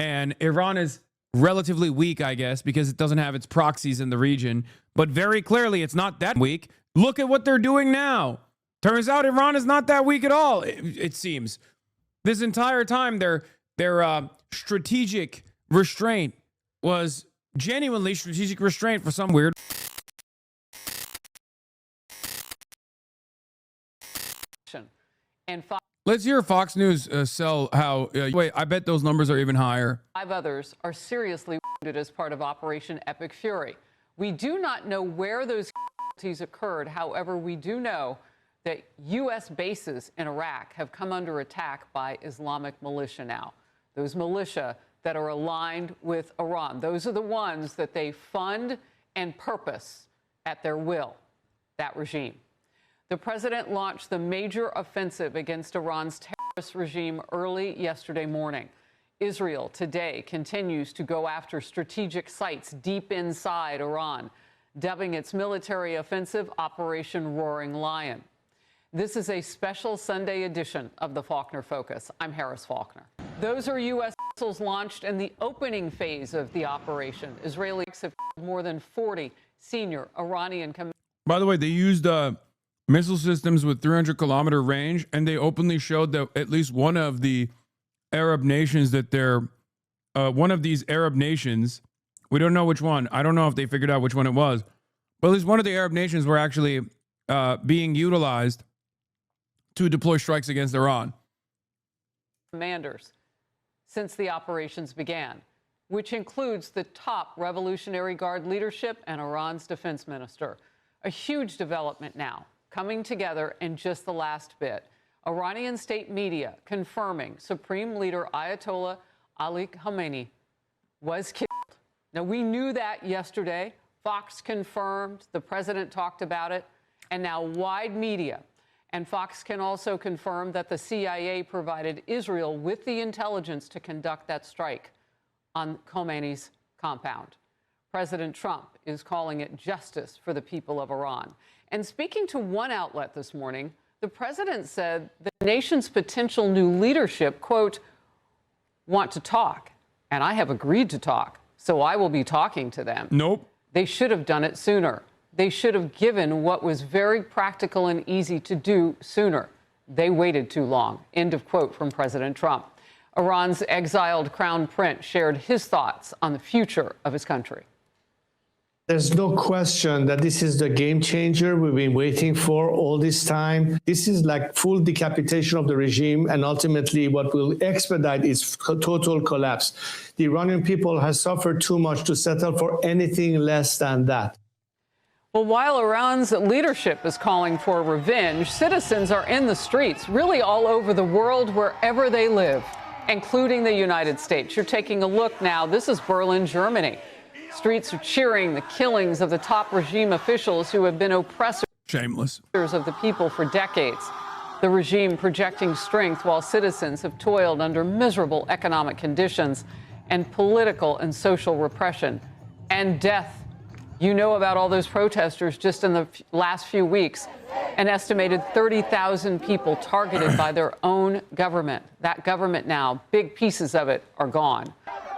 And Iran is relatively weak, I guess, because it doesn't have its proxies in the region. But very clearly, it's not that weak. Look at what they're doing now. Turns out Iran is not that weak at all, it seems. This entire time, their strategic restraint was genuinely strategic restraint for some weird. And let's hear Fox News sell how. Wait, I bet those numbers are even higher. 5 others are seriously wounded as part of Operation Epic Fury. We do not know where those casualties occurred. However, we do know that U.S. bases in Iraq have come under attack by Islamic militia now. Those militia that are aligned with Iran. Those are the ones that they fund and purpose at their will, that regime. The president launched the major offensive against Iran's terrorist regime early yesterday morning. Israel today continues to go after strategic sites deep inside Iran, dubbing its military offensive Operation Roaring Lion. This is a special Sunday edition of the Faulkner Focus. I'm Harris Faulkner. Those are U.S. missiles launched in the opening phase of the operation. Israelis have killed more than 40 senior Iranian commanders. By the way, they used missile systems with 300-kilometer range, and they openly showed that at least one of the Arab nations that they're one of these Arab nations, we don't know which one. I don't know if they figured out which one it was, but at least one of the Arab nations were actually being utilized to deploy strikes against Iran. Commanders since the operations began, which includes the top Revolutionary Guard leadership and Iran's defense minister. A huge development now, coming together in just the last bit. Iranian state media confirming Supreme Leader Ayatollah Ali Khamenei was killed. Now, we knew that yesterday. Fox confirmed, the president talked about it, and now wide media. And Fox can also confirm that the CIA provided Israel with the intelligence to conduct that strike on Khomeini's compound. President Trump is calling it justice for the people of Iran. And speaking to one outlet this morning, the president said the nation's potential new leadership, quote, want to talk. And I have agreed to talk, so I will be talking to them. Nope. They should have done it sooner. They should have given what was very practical and easy to do sooner. They waited too long. End of quote from President Trump. Iran's exiled crown prince shared his thoughts on the future of his country. There's no question that this is the game changer we've been waiting for all this time. This is like full decapitation of the regime, and ultimately what will expedite its total collapse. The Iranian people has suffered too much to settle for anything less than that. Well, while Iran's leadership is calling for revenge, citizens are in the streets, really all over the world, wherever they live, including the United States. You're taking a look now. This is Berlin, Germany. Streets are cheering the killings of the top regime officials who have been oppressors of the people for decades. The regime projecting strength while citizens have toiled under miserable economic conditions and political and social repression and death. You know about all those protesters just in the last few weeks. An estimated 30,000 people targeted by their own government. That government now, big pieces of it are gone.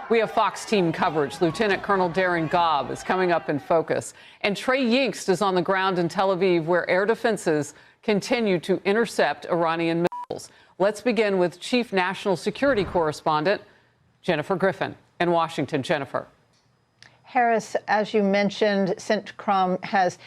We have Fox team coverage. Lieutenant Colonel Darren Gobb is coming up in focus. And Trey Yingst is on the ground in Tel Aviv, where air defenses continue to intercept Iranian missiles. Let's begin with Chief National Security Correspondent Jennifer Griffin in Washington. Jennifer. Harris, as you mentioned, CENTCOM has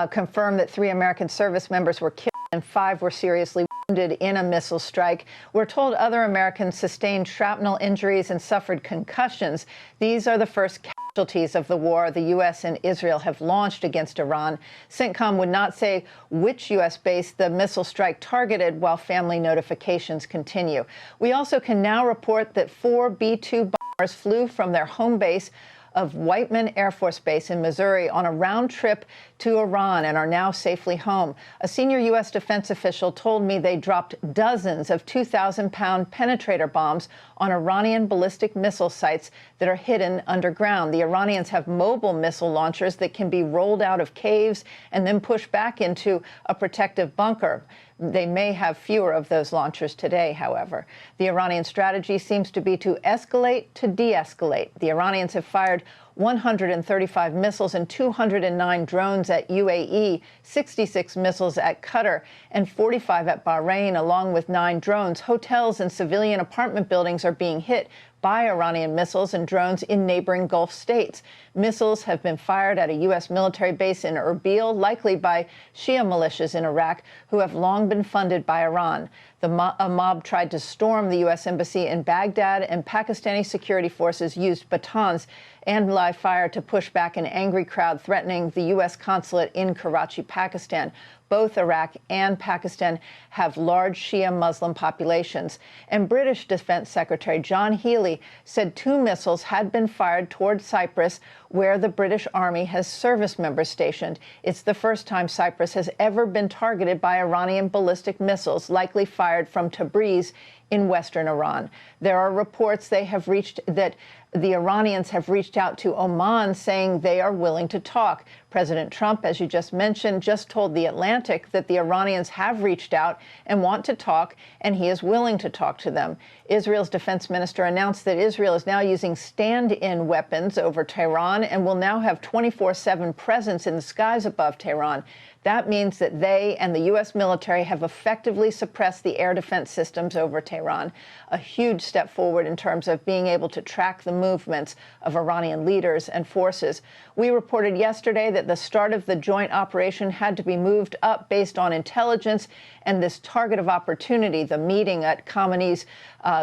confirmed that 3 American service members were killed and 5 were seriously wounded in a missile strike. We're told other Americans sustained shrapnel injuries and suffered concussions. These are the first casualties of the war the U.S. and Israel have launched against Iran. CENTCOM would not say which U.S. base the missile strike targeted, while family notifications continue. We also can now report that 4 B-2 bombers flew from their home base of Whiteman Air Force Base in Missouri on a round trip to Iran and are now safely home. A senior U.S. defense official told me they dropped dozens of 2,000-pound penetrator bombs on Iranian ballistic missile sites that are hidden underground. The Iranians have mobile missile launchers that can be rolled out of caves and then pushed back into a protective bunker. They may have fewer of those launchers today, however. The Iranian strategy seems to be to escalate to de-escalate. The Iranians have fired 135 missiles and 209 drones at UAE, 66 missiles at Qatar, and 45 at Bahrain, along with 9 drones. Hotels and civilian apartment buildings are being hit by Iranian missiles and drones in neighboring Gulf states. Missiles have been fired at a U.S. military base in Erbil, likely by Shia militias in Iraq, who have long been funded by Iran. A mob tried to storm the U.S. embassy in Baghdad, and Pakistani security forces used batons and live fire to push back an angry crowd threatening the U.S. consulate in Karachi, Pakistan. Both Iraq and Pakistan have large Shia Muslim populations. And British Defense Secretary John Healey said 2 missiles had been fired toward Cyprus, where the British Army has service members stationed. It's the first time Cyprus has ever been targeted by Iranian ballistic missiles, likely fired from Tabriz in western Iran. There are reports that the Iranians have reached out to Oman, saying they are willing to talk. President Trump, as you just mentioned, just told The Atlantic that the Iranians have reached out and want to talk, and he is willing to talk to them. Israel's defense minister announced that Israel is now using stand-in weapons over Tehran and will now have 24/7 presence in the skies above Tehran. That means that they and the U.S. military have effectively suppressed the air defense systems over Tehran, a huge step forward in terms of being able to track the movements of Iranian leaders and forces. We reported yesterday that the start of the joint operation had to be moved up based on intelligence and this target of opportunity, the meeting at Khamenei's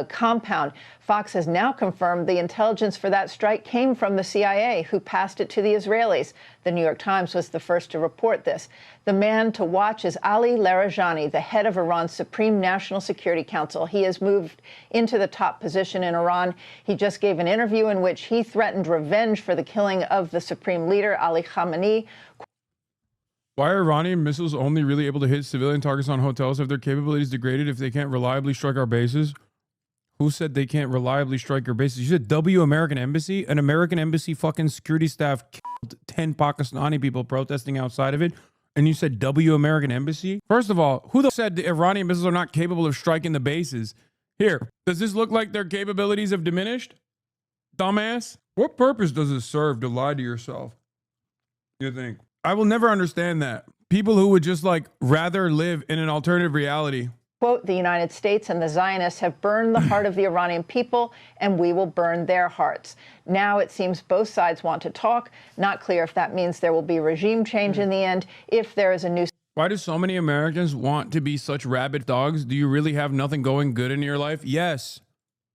compound. Fox has now confirmed the intelligence for that strike came from the CIA, who passed it to the Israelis. The New York Times was the first to report this. The man to watch is Ali Larijani, the head of Iran's Supreme National Security Council. He has moved into the top position in Iran. He just gave an interview in which he threatened revenge for the killing of the supreme leader, Ali Khamenei. Why are Iranian missiles only really able to hit civilian targets on hotels? Have their capabilities degraded if they can't reliably strike our bases? Who said they can't reliably strike your bases? You said American Embassy? An American Embassy fucking security staff killed 10 Pakistani people protesting outside of it. And you said American Embassy? First of all, who the said the Iranian missiles are not capable of striking the bases? Here, does this look like their capabilities have diminished? Dumbass? What purpose does it serve to lie to yourself? You think? I will never understand that. People who would just like rather live in an alternative reality. Quote, the United States and the Zionists have burned the heart of the Iranian people, and we will burn their hearts. Now it seems both sides want to talk. Not clear if that means there will be regime change in the end, if there is a new... Why do so many Americans want to be such rabid dogs? Do you really have nothing going good in your life? Yes.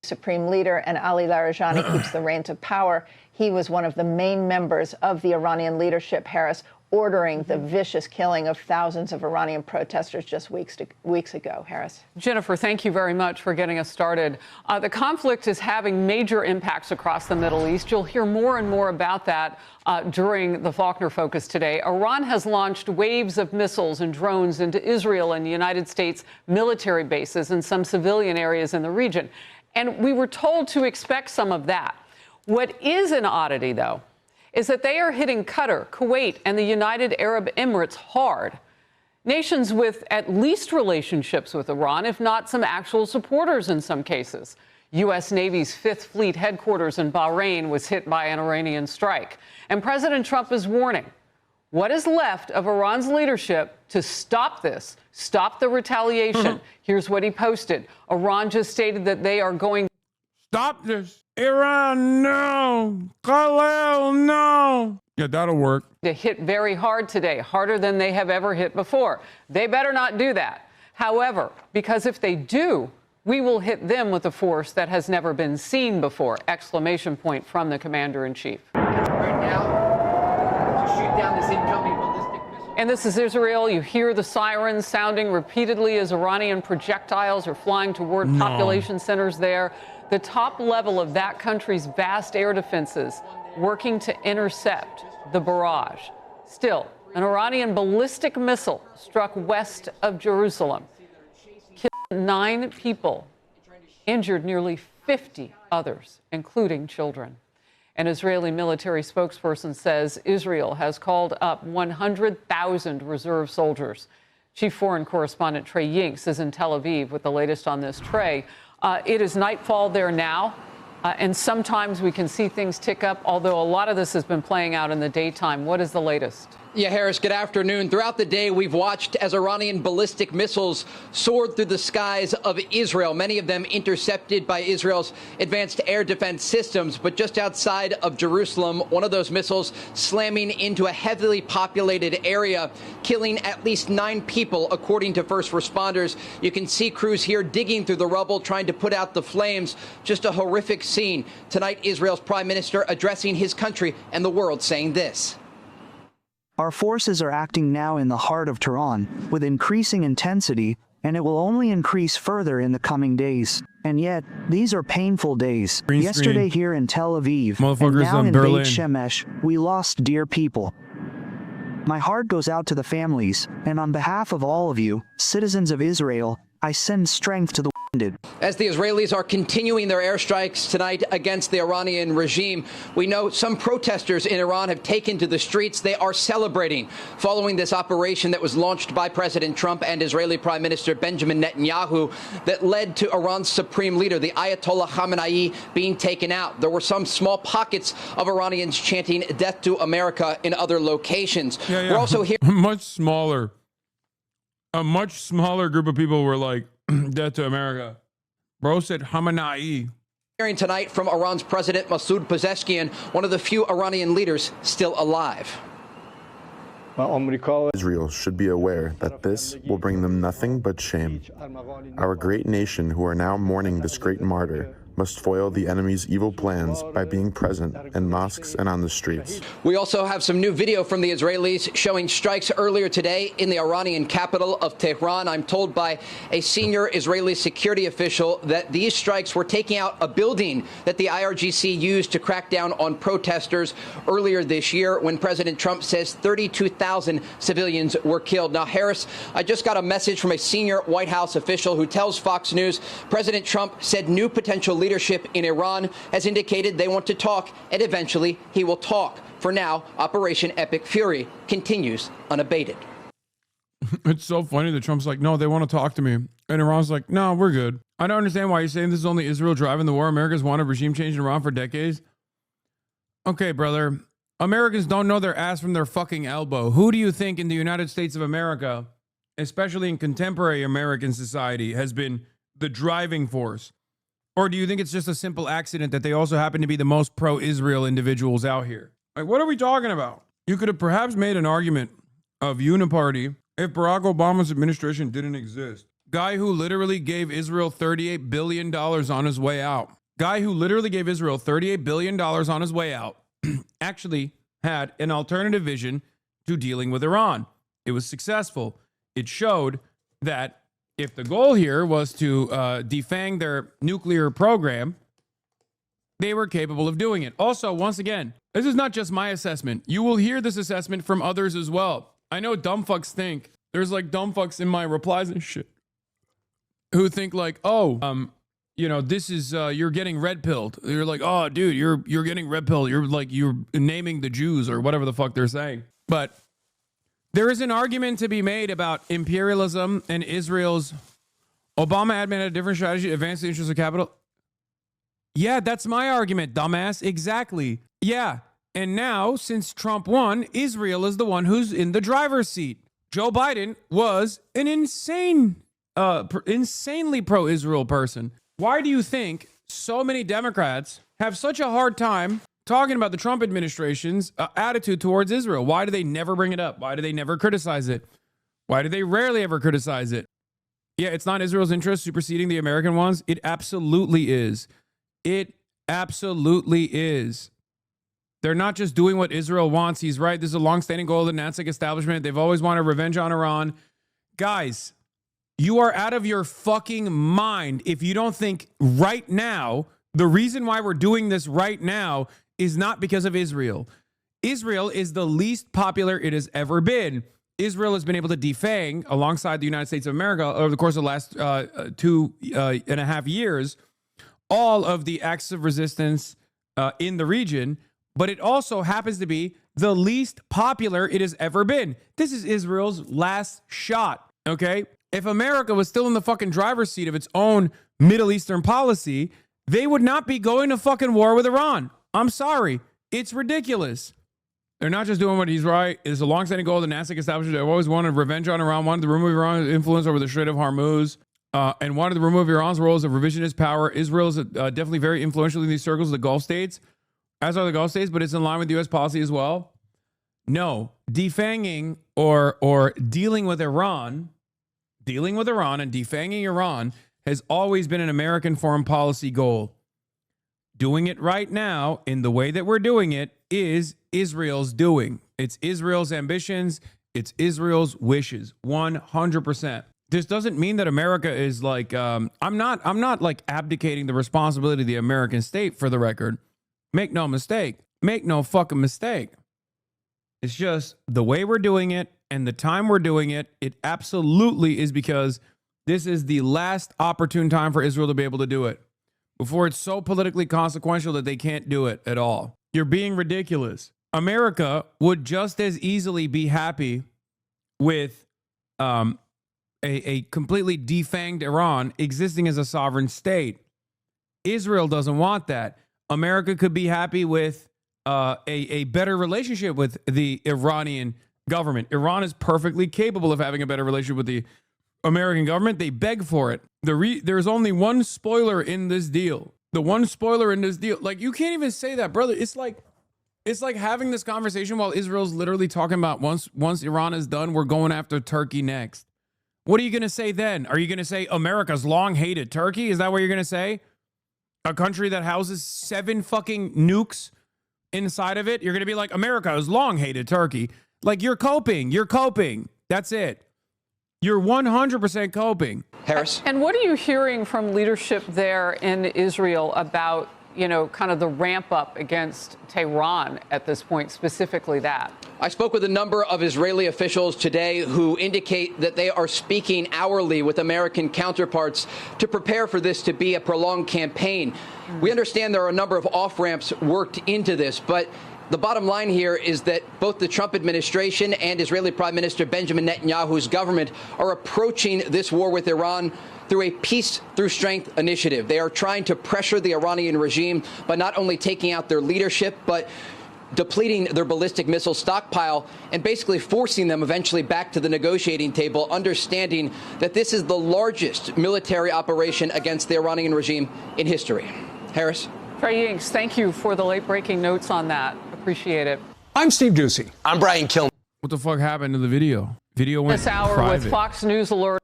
Supreme leader, and Ali Larijani keeps the reins of power. He was one of the main members of the Iranian leadership, Harris, ordering the vicious killing of thousands of Iranian protesters just weeks ago. Harris. Jennifer, thank you very much for getting us started. The conflict is having major impacts across the Middle East. You'll hear more and more about that during the Faulkner Focus today. Iran has launched waves of missiles and drones into Israel and the United States military bases and some civilian areas in the region. And we were told to expect some of that. What is an oddity, though, is that they are hitting Qatar, Kuwait, and the United Arab Emirates hard. Nations with at least relationships with Iran, if not some actual supporters in some cases. U.S. Navy's 5th Fleet headquarters in Bahrain was hit by an Iranian strike. And President Trump is warning what is left of Iran's leadership to stop this, stop the retaliation. Here's what he posted. Iran just stated that they are going... Stop this. Iran, no. Khalil, no. Yeah, that'll work. ...to hit very hard today, harder than they have ever hit before. They better not do that. However, because if they do, we will hit them with a force that has never been seen before! Exclamation point from the commander-in-chief. Right now, to shoot down this incoming ballistic missile. And this is Israel. You hear the sirens sounding repeatedly as Iranian projectiles are flying toward population centers there. The top level of that country's vast air defenses working to intercept the barrage. Still, an Iranian ballistic missile struck west of Jerusalem, killed 9 people, injured nearly 50 others, including children. An Israeli military spokesperson says Israel has called up 100,000 reserve soldiers Chief Foreign Correspondent Trey Yinks is in Tel Aviv with the latest on this. Trey, it is nightfall there now, and sometimes we can see things tick up, although a lot of this has been playing out in the daytime. What is the latest? Yeah, Harris, good afternoon. Throughout the day, we've watched as Iranian ballistic missiles soared through the skies of Israel, many of them intercepted by Israel's advanced air defense systems. But just outside of Jerusalem, one of those missiles slamming into a heavily populated area, killing at least 9 people, according to first responders. You can see crews here digging through the rubble, trying to put out the flames. Just a horrific scene. Tonight, Israel's prime minister addressing his country and the world, saying this. Our forces are acting now in the heart of Tehran with increasing intensity, and it will only increase further in the coming days. And yet, these are painful days. Yesterday here in Tel Aviv, and now in Beit Shemesh, we lost dear people. My heart goes out to the families, and on behalf of all of you, citizens of Israel, I send strength to the wounded. As the Israelis are continuing their airstrikes tonight against the Iranian regime, we know some protesters in Iran have taken to the streets. They are celebrating following this operation that was launched by President Trump and Israeli Prime Minister Benjamin Netanyahu that led to Iran's supreme leader, the Ayatollah Khamenei, being taken out. There were some small pockets of Iranians chanting death to America in other locations. We're also here. A much smaller group of people were like, death to America. Bro said Khamenei. Hearing tonight from Iran's President Masoud Pezeshkian, one of the few Iranian leaders still alive. Israel should be aware that this will bring them nothing but shame. Our great nation, who are now mourning this great martyr, must foil the enemy's evil plans by being present in mosques and on the streets. We also have some new video from the Israelis showing strikes earlier today in the Iranian capital of Tehran. I'm told by a senior Israeli security official that these strikes were taking out a building that the IRGC used to crack down on protesters earlier this year when President Trump says 32,000 civilians were killed. Now, Harris, I just got a message from a senior White House official who tells Fox News President Trump said new potential leadership in Iran has indicated they want to talk, and eventually he will talk. For now, Operation Epic Fury continues unabated. It's so funny that Trump's like, no, they want to talk to me. And Iran's like, no, we're good. I don't understand why you're saying this is only Israel driving the war. America's wanted regime change in Iran for decades. Okay, brother. Americans don't know their ass from their fucking elbow. Who do you think in the United States of America, especially in contemporary American society, has been the driving force? Or do you think it's just a simple accident that they also happen to be the most pro-Israel individuals out here? Like, what are we talking about? You could have perhaps made an argument of uniparty if Barack Obama's administration didn't exist. Guy who literally gave Israel $38 billion on his way out. Guy who literally gave Israel $38 billion on his way out actually had an alternative vision to dealing with Iran. It was successful. It showed that if the goal here was to defang their nuclear program, they were capable of doing it. Also, once again, this is not just my assessment. You will hear this assessment from others as well. I know dumb fucks think. There's like dumb fucks in my replies and shit who think like, oh, this is, you're getting red pilled. You're like, oh, dude, you're getting red pilled. You're naming the Jews or whatever the fuck they're saying. But there is an argument to be made about imperialism and Israel's. Obama admin had a different strategy to advance the interests of capital. Yeah, that's my argument, dumbass. Exactly. Yeah. And now, since Trump won, Israel is the one who's in the driver's seat. Joe Biden was an insanely pro-Israel person. Why do you think so many Democrats have such a hard time talking about the Trump administration's attitude towards Israel? Why do they never bring it up? Why do they never criticize it? Why do they rarely ever criticize it? Yeah, it's not Israel's interest superseding the American ones. It absolutely is. It absolutely is. They're not just doing what Israel wants. He's right. This is a longstanding goal of the Nazi establishment. They've always wanted revenge on Iran. Guys, you are out of your fucking mind if you don't think right now, the reason why we're doing this right now is not because of Israel. Israel is the least popular it has ever been. Israel has been able to defang, alongside the United States of America, over the course of the last 2.5 years, all of the acts of resistance in the region, but it also happens to be the least popular it has ever been. This is Israel's last shot. Okay? If America was still in the fucking driver's seat of its own Middle Eastern policy, they would not be going to fucking war with Iran. I'm sorry. It's ridiculous. They're not just doing what he's right. It's a long-standing goal of the NASDAQ establishment. They've always wanted revenge on Iran, wanted to remove Iran's influence over the Strait of Hormuz, and wanted to remove Iran's role as a revisionist power. Israel is definitely very influential in these circles of the Gulf states, as are the Gulf states, but it's in line with U.S. policy as well. No, defanging or dealing with Iran and defanging Iran has always been an American foreign policy goal. Doing it right now in the way that we're doing it is Israel's doing. It's Israel's ambitions. It's Israel's wishes. 100%. This doesn't mean that America is like, I'm not like abdicating the responsibility of the American state, for the record. Make no mistake. Make no fucking mistake. It's just the way we're doing it and the time we're doing it. It absolutely is because this is the last opportune time for Israel to be able to do it before it's so politically consequential that they can't do it at all. You're being ridiculous. America would just as easily be happy with a completely defanged Iran existing as a sovereign state. Israel doesn't want that. America could be happy with a better relationship with the Iranian government. Iran is perfectly capable of having a better relationship with the American government. They beg for it. There's only one spoiler in this deal. The one spoiler in this deal. Like, you can't even say that, brother. It's like having this conversation while Israel's literally talking about once Iran is done, we're going after Turkey next. What are you going to say then? Are you going to say America's long hated Turkey? Is that what you're going to say? A country that houses 7 fucking nukes inside of it? You're going to be like, America has long hated Turkey. Like, you're coping. You're coping. That's it. You're 100% coping. Harris? And what are you hearing from leadership there in Israel about, kind of the ramp up against Tehran at this point, specifically that? I spoke with a number of Israeli officials today who indicate that they are speaking hourly with American counterparts to prepare for this to be a prolonged campaign. We understand there are a number of off-ramps worked into this, but the bottom line here is that both the Trump administration and Israeli Prime Minister Benjamin Netanyahu's government are approaching this war with Iran through a peace through strength initiative. They are trying to pressure the Iranian regime by not only taking out their leadership, but depleting their ballistic missile stockpile and basically forcing them eventually back to the negotiating table, understanding that this is the largest military operation against the Iranian regime in history. Harris? Trey Yinks, thank you for the late-breaking notes on that. Appreciate it. I'm Steve Ducey. I'm Brian Kilmer. What the fuck happened to the video? Video went This hour private. with Fox News Alert.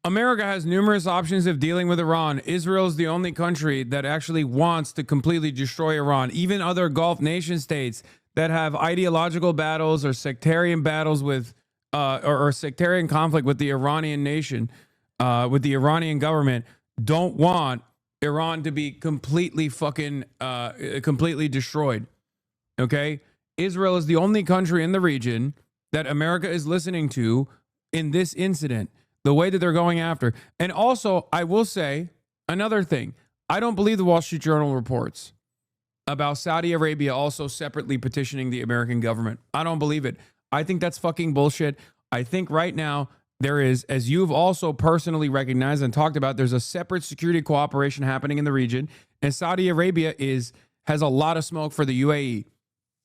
America has numerous options of dealing with Iran. Israel is the only country that actually wants to completely destroy Iran. Even other Gulf nation states that have ideological battles or sectarian battles with or sectarian conflict with the Iranian nation, with the Iranian government, don't want Iran to be completely fucking completely destroyed. Okay? Israel is the only country in the region that America is listening to in this incident, the way that they're going after. And also, I will say another thing. I don't believe the Wall Street Journal reports about Saudi Arabia also separately petitioning the American government. I don't believe it. I think that's fucking bullshit. I think right now there is, as you've also personally recognized and talked about, there's a separate security cooperation happening in the region, and Saudi Arabia has a lot of smoke for the UAE.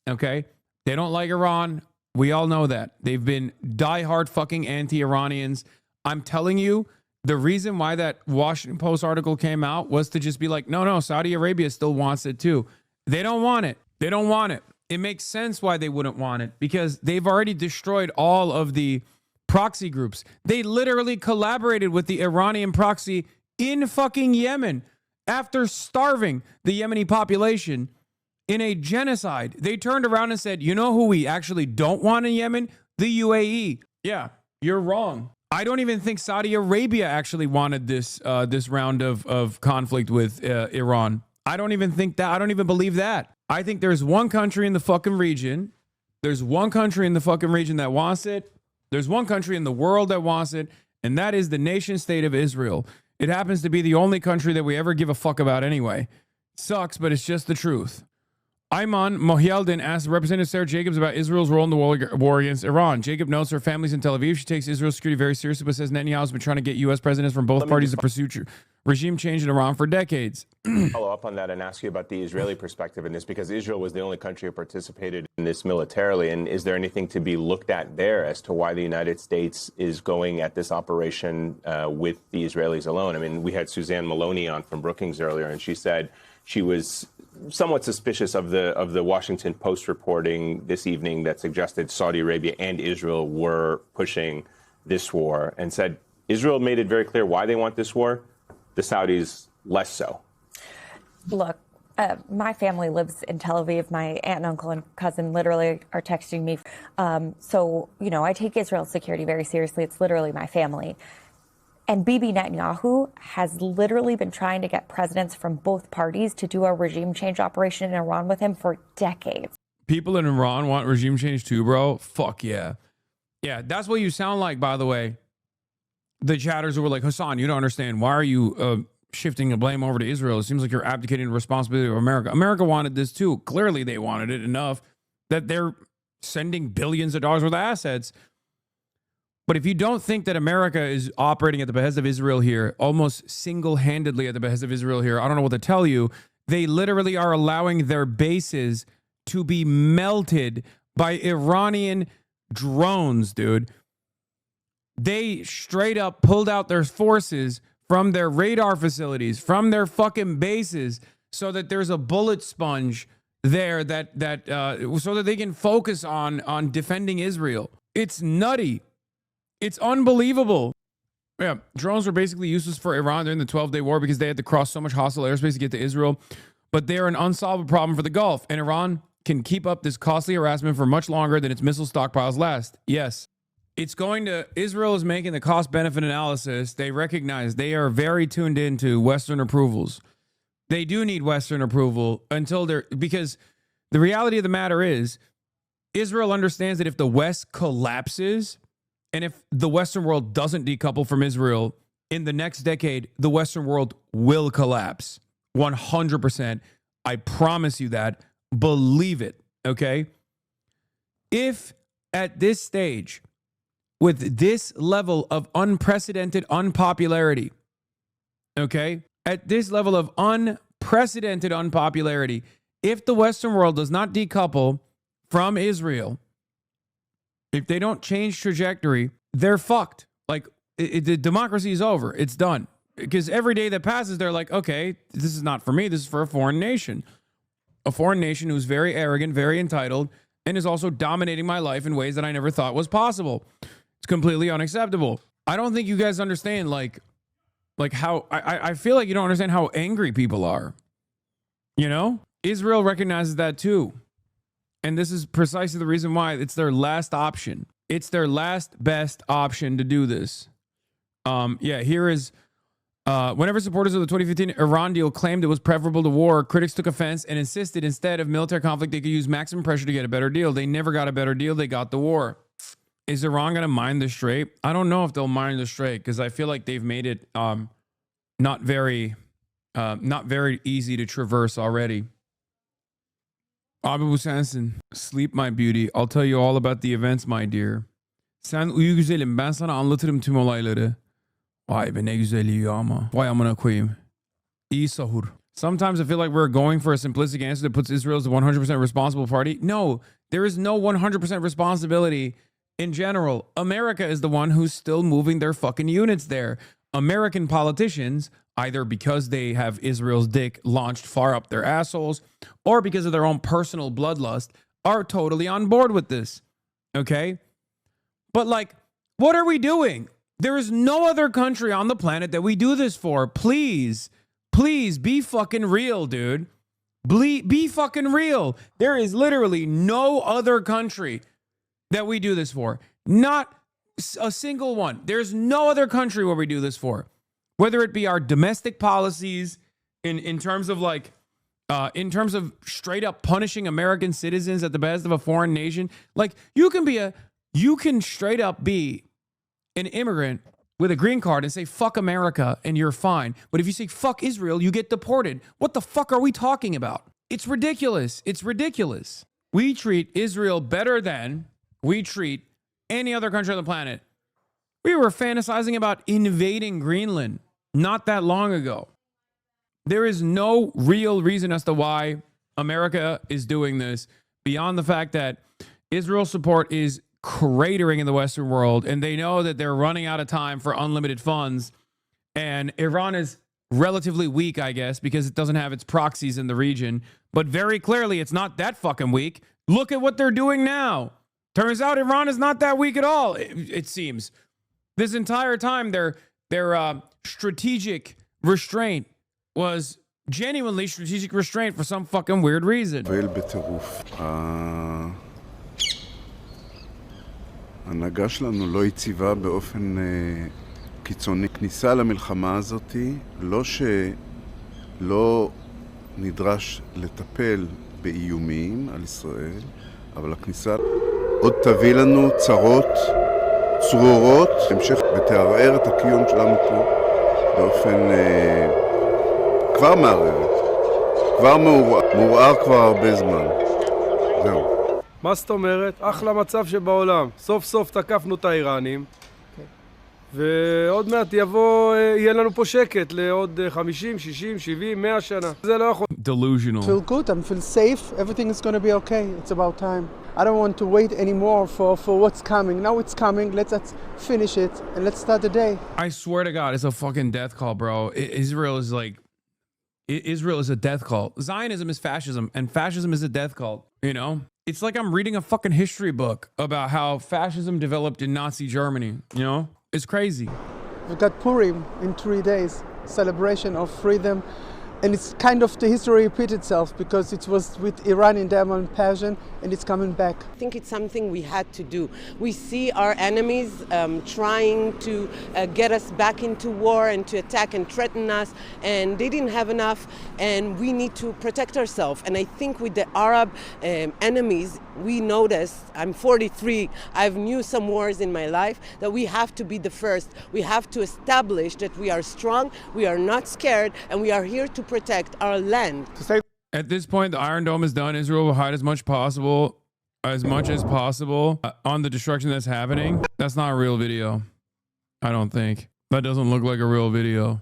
Okay? They don't like Iran. We all know that. They've been diehard fucking anti-Iranians. I'm telling you, the reason why that Washington Post article came out was to just be like, no, Saudi Arabia still wants it too. They don't want it. They don't want it. It makes sense why they wouldn't want it, because they've already destroyed all of the proxy groups. They literally collaborated with the Iranian proxy in fucking Yemen after starving the Yemeni population in a genocide. They turned around and said, you know who we actually don't want in Yemen? The UAE. Yeah, you're wrong. I don't even think Saudi Arabia actually wanted this round of conflict with Iran. I don't even think that. I don't even believe that. I think there's one country in the fucking region. There's one country in the fucking region that wants it. There's one country in the world that wants it, and that is the nation state of Israel. It happens to be the only country that we ever give a fuck about anyway. Sucks, but it's just the truth. Ayman Mohialdin asked Representative Sarah Jacobs about Israel's role in the war against Iran. Jacob notes her family's in Tel Aviv. She takes Israel's security very seriously, but says Netanyahu has been trying to get U.S. presidents from both parties to pursue regime change in Iran for decades. Follow up on that and ask you about the Israeli perspective in this, because Israel was the only country who participated in this militarily. And is there anything to be looked at there as to why the United States is going at this operation with the Israelis alone? I mean, we had Suzanne Maloney on from Brookings earlier, and she said she was somewhat suspicious of the Washington Post reporting this evening that suggested Saudi Arabia and Israel were pushing this war, and said Israel made it very clear why they want this war. The Saudis less so. Look, my family lives in Tel Aviv. My aunt and uncle and cousin literally are texting me. So, you know, I take Israel's security very seriously. It's literally my family. And Bibi Netanyahu has literally been trying to get presidents from both parties to do a regime change operation in Iran with him for decades. People in Iran want regime change too, bro. Fuck yeah. Yeah, that's what you sound like, by the way. The chatters who were like, Hasan, you don't understand. Why are you shifting the blame over to Israel? It seems like you're abdicating the responsibility of America. America wanted this too. Clearly they wanted it enough that they're sending billions of dollars worth of assets. But if you don't think that America is operating at the behest of Israel here, almost single-handedly at the behest of Israel here, I don't know what to tell you. They literally are allowing their bases to be melted by Iranian drones, dude. They straight up pulled out their forces from their radar facilities, from their fucking bases, so that there's a bullet sponge there so that they can focus on defending Israel. It's nutty. It's unbelievable. Yeah, drones were basically useless for Iran during the 12-day war because they had to cross so much hostile airspace to get to Israel. But they're an unsolvable problem for the Gulf, and Iran can keep up this costly harassment for much longer than its missile stockpiles last. Yes. Israel is making the cost-benefit analysis. They recognize they are very tuned into Western approvals. They do need Western approval because the reality of the matter is Israel understands that if the West collapses and if the Western world doesn't decouple from Israel in the next decade, the Western world will collapse. 100%. I promise you that. Believe it. Okay? If at this stage, with this level of unprecedented unpopularity, okay? At this level of unprecedented unpopularity, if the Western world does not decouple from Israel, if they don't change trajectory, they're fucked. Like, the democracy is over. It's done. Because every day that passes, they're like, okay, this is not for me. This is for a foreign nation. A foreign nation who's very arrogant, very entitled, and is also dominating my life in ways that I never thought was possible. It's completely unacceptable. I don't think you guys understand, like how I feel like you don't understand how angry people are. You know? Israel recognizes that too. And this is precisely the reason why it's their last option. It's their last best option to do this. Here is whenever supporters of the 2015 Iran deal claimed it was preferable to war, critics took offense and insisted instead of military conflict, they could use maximum pressure to get a better deal. They never got a better deal. They got the war. Is Iran going to mine the Strait? I don't know if they'll mine the Strait because I feel like they've made it not very easy to traverse already. Abu Sansin, sleep my beauty. I'll tell you all about the events, my dear. Sen uyu güzelim. Ben sana anlatırım tüm olayları. Vay be ne güzel uyuyor ama. Vay amına koyayım. İyi sahur. Sometimes I feel like we're going for a simplistic answer that puts Israel as the 100% responsible party. No, there is no 100% responsibility in general. America is the one who's still moving their fucking units there. American politicians, either because they have Israel's dick launched far up their assholes or because of their own personal bloodlust, are totally on board with this. Okay? But like, what are we doing? There is no other country on the planet that we do this for. Please be fucking real, dude. Be fucking real. There is literally no other country that we do this for. Not a single one. There's no other country where we do this for. Whether it be our domestic policies in terms of like, in terms of straight up punishing American citizens at the behest of a foreign nation. Like you can straight up be an immigrant with a green card and say fuck America and you're fine. But if you say fuck Israel, you get deported. What the fuck are we talking about? It's ridiculous. It's ridiculous. We treat Israel better than we treat any other country on the planet. We were fantasizing about invading Greenland not that long ago. There is no real reason as to why America is doing this beyond the fact that Israel support is cratering in the Western world, and they know that they're running out of time for unlimited funds. And Iran is relatively weak, I guess, because it doesn't have its proxies in the region. But very clearly, it's not that fucking weak. Look at what they're doing now. Turns out Iran is not that weak at all, it seems. This entire time, their strategic restraint was genuinely strategic restraint for some fucking weird reason. ההנהגה שלנו לא יציבה באופן קיצוני. כניסה למלחמה הזאת, לא שלא נדרש לטפל באיומים על ישראל, אבל הכניסה עוד תביא לנו צרות צרורות, המשך ותערער את הקיום שלנו פה באופן כבר מערערת, כבר מעורער כבר הרבה זמן. זהו. מה זאת אומרת? אחלה מצב שבעולם. סוף סוף תקפנו את האיראנים. ועוד מעט יהיה לנו פה שקט לעוד 50, 60, 70, 100 שנה. זה לא יכול. Delusional. Feel good, I feel safe. Everything is going to be okay. It's about time. I don't want to wait anymore for what's coming. Now it's coming. Let's finish it and let's start the day. I swear to God, it's a fucking death call, bro. Israel is like, Israel is a death call. Zionism is fascism, and fascism is a death call, you know? It's like I'm reading a fucking history book about how fascism developed in Nazi Germany, you know? It's crazy. We've got Purim in 3 days, celebration of freedom. And it's kind of the history repeats itself because it was with Iranian diamond passion and it's coming back. I think it's something we had to do. We see our enemies trying to get us back into war and to attack and threaten us, and they didn't have enough, and we need to protect ourselves. And I think with the Arab enemies, we noticed, I'm 43, I've knew some wars in my life, that we have to be the first. We have to establish that we are strong, we are not scared, and we are here to protect our land. At this point, the Iron Dome is done. Israel will hide as much as possible on the destruction that's happening. That's not a real video. I don't think. That doesn't look like a real video.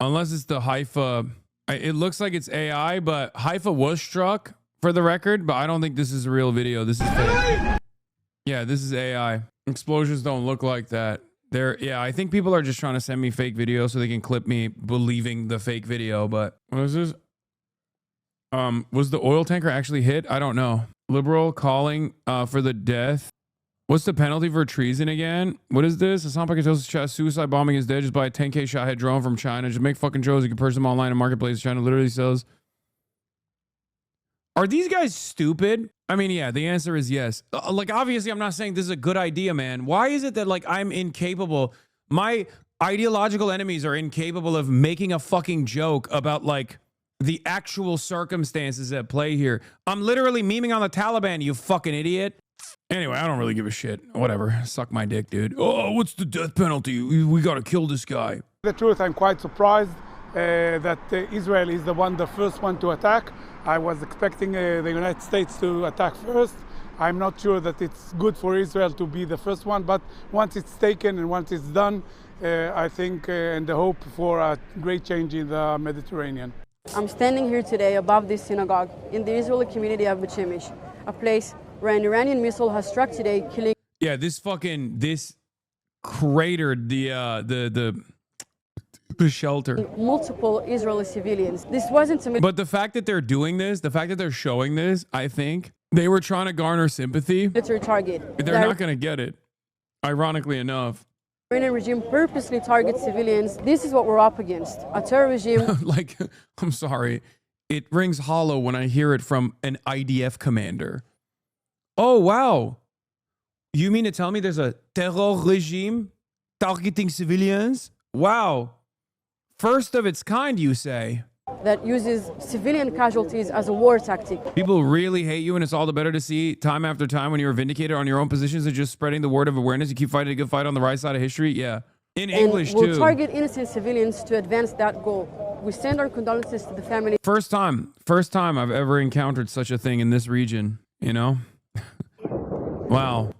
Unless it's the Haifa. It looks like it's AI, but Haifa was struck for the record, but I don't think this is a real video. This is fake. Yeah, this is AI. Explosions don't look like that. Yeah, I think people are just trying to send me fake videos so they can clip me believing the fake video, but what is this? Was the oil tanker actually hit? I don't know. Liberal calling for the death. What's the penalty for treason again? What is this? Hasan Pakistani's chest suicide bombing is dead just by a 10K Shahed drone from China. Just make fucking drones. You can purchase them online in marketplace. China literally sells. Are these guys stupid? I mean, yeah, the answer is yes. Like, obviously, I'm not saying this is a good idea, man. Why is it that, like, I'm incapable? My ideological enemies are incapable of making a fucking joke about, like, the actual circumstances at play here. I'm literally memeing on the Taliban, you fucking idiot. Anyway, I don't really give a shit. Whatever. Suck my dick, dude. Oh, what's the death penalty? We gotta kill this guy. The truth, I'm quite surprised that Israel is the first one to attack. I was expecting the United States to attack first. I'm not sure that it's good for Israel to be the first one, but once it's taken and once it's done, I think and the hope for a great change in the Mediterranean. I'm standing here today above this synagogue in the Israeli community of Bet Shemesh, a place where an Iranian missile has struck today, killing. Yeah, this cratered the shelter. Multiple Israeli civilians. This wasn't. But the fact that they're doing this, the fact that they're showing this, I think they were trying to garner sympathy. Military target. They're not going to get it. Ironically enough. The Iranian regime purposely targets civilians. This is what we're up against. A terror regime. Like, I'm sorry. It rings hollow when I hear it from an IDF commander. Oh, wow. You mean to tell me there's a terror regime targeting civilians? Wow. First of its kind, you say? That uses civilian casualties as a war tactic. People really hate you, and it's all the better to see time after time when you're vindicated on your own positions and just spreading the word of awareness. You keep fighting a good fight on the right side of history. Yeah. In English, and we'll too. target innocent civilians to advance that goal. We send our condolences to the family. First time I've ever encountered such a thing in this region, you know? Wow.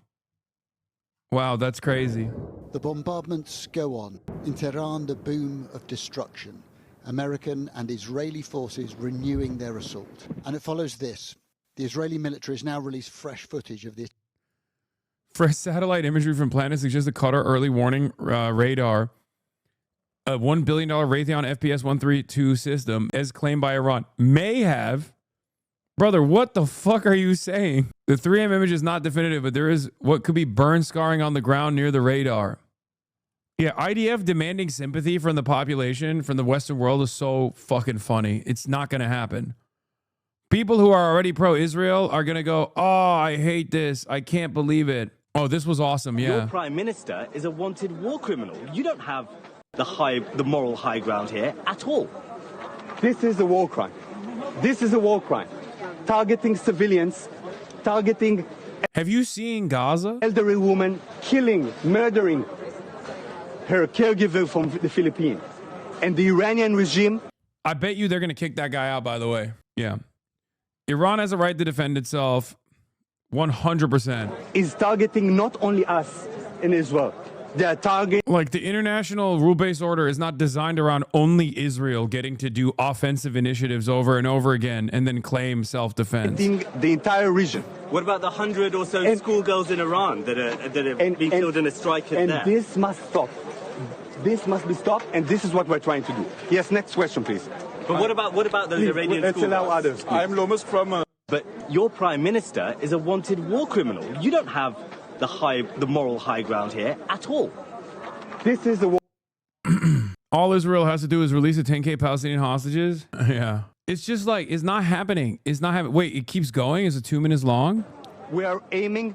Wow, that's crazy. The bombardments go on. In Tehran, the boom of destruction. American and Israeli forces renewing their assault. And it follows this. The Israeli military has now released fresh footage of this. Fresh satellite imagery from planet suggests the Qatar early warning radar, a $1 billion Raytheon FPS 132 system, as claimed by Iran, may have. Brother, what the fuck are you saying? The 3M image is not definitive, but there is what could be burn scarring on the ground near the radar. Yeah, IDF demanding sympathy from the population, from the Western world, is so fucking funny. It's not going to happen. People who are already pro-Israel are going to go, oh, I hate this. I can't believe it. Oh, this was awesome, yeah. Your prime minister is a wanted war criminal. You don't have the moral high ground here at all. This is a war crime. This is a war crime. Targeting civilians, targeting... Have you seen Gaza? Elderly woman, killing, murdering her caregiver from the Philippines. And the Iranian regime... I bet you they're going to kick that guy out, by the way. Yeah. Iran has a right to defend itself 100%. Is targeting not only us in Israel. They are targeting... Like, the international rule-based order is not designed around only Israel getting to do offensive initiatives over and over again and then claim self-defense. The entire region. What about the 100 or so schoolgirls in Iran that are being killed in a strike there? And this must stop. This must be stopped, and this is what we're trying to do. Yes, next question, please. But what about those Iranian let's schoolgirls? allow others, please. I'm Lomas from... But your prime minister is a wanted war criminal. You don't have the moral high ground here at all. This is the war. All Israel has to do is release the 10K Palestinian hostages. Yeah. It's just like, it's not happening. It's not happening. Wait, it keeps going? Is it 2 minutes long? We are aiming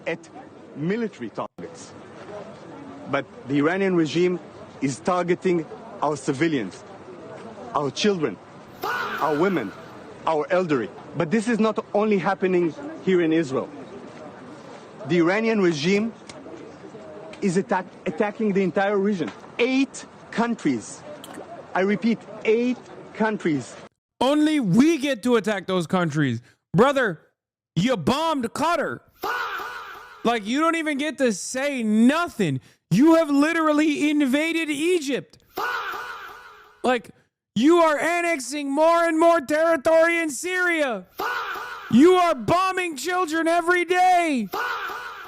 at military targets. But the Iranian regime is targeting our civilians, our children, our women, our elderly. But this is not only happening here in Israel. The Iranian regime is attacking the entire region. 8 countries. I repeat, 8 countries. Only we get to attack those countries. Brother, you bombed Qatar. Like, you don't even get to say nothing. You have literally invaded Egypt. Like, you are annexing more and more territory in Syria. You are bombing children every day.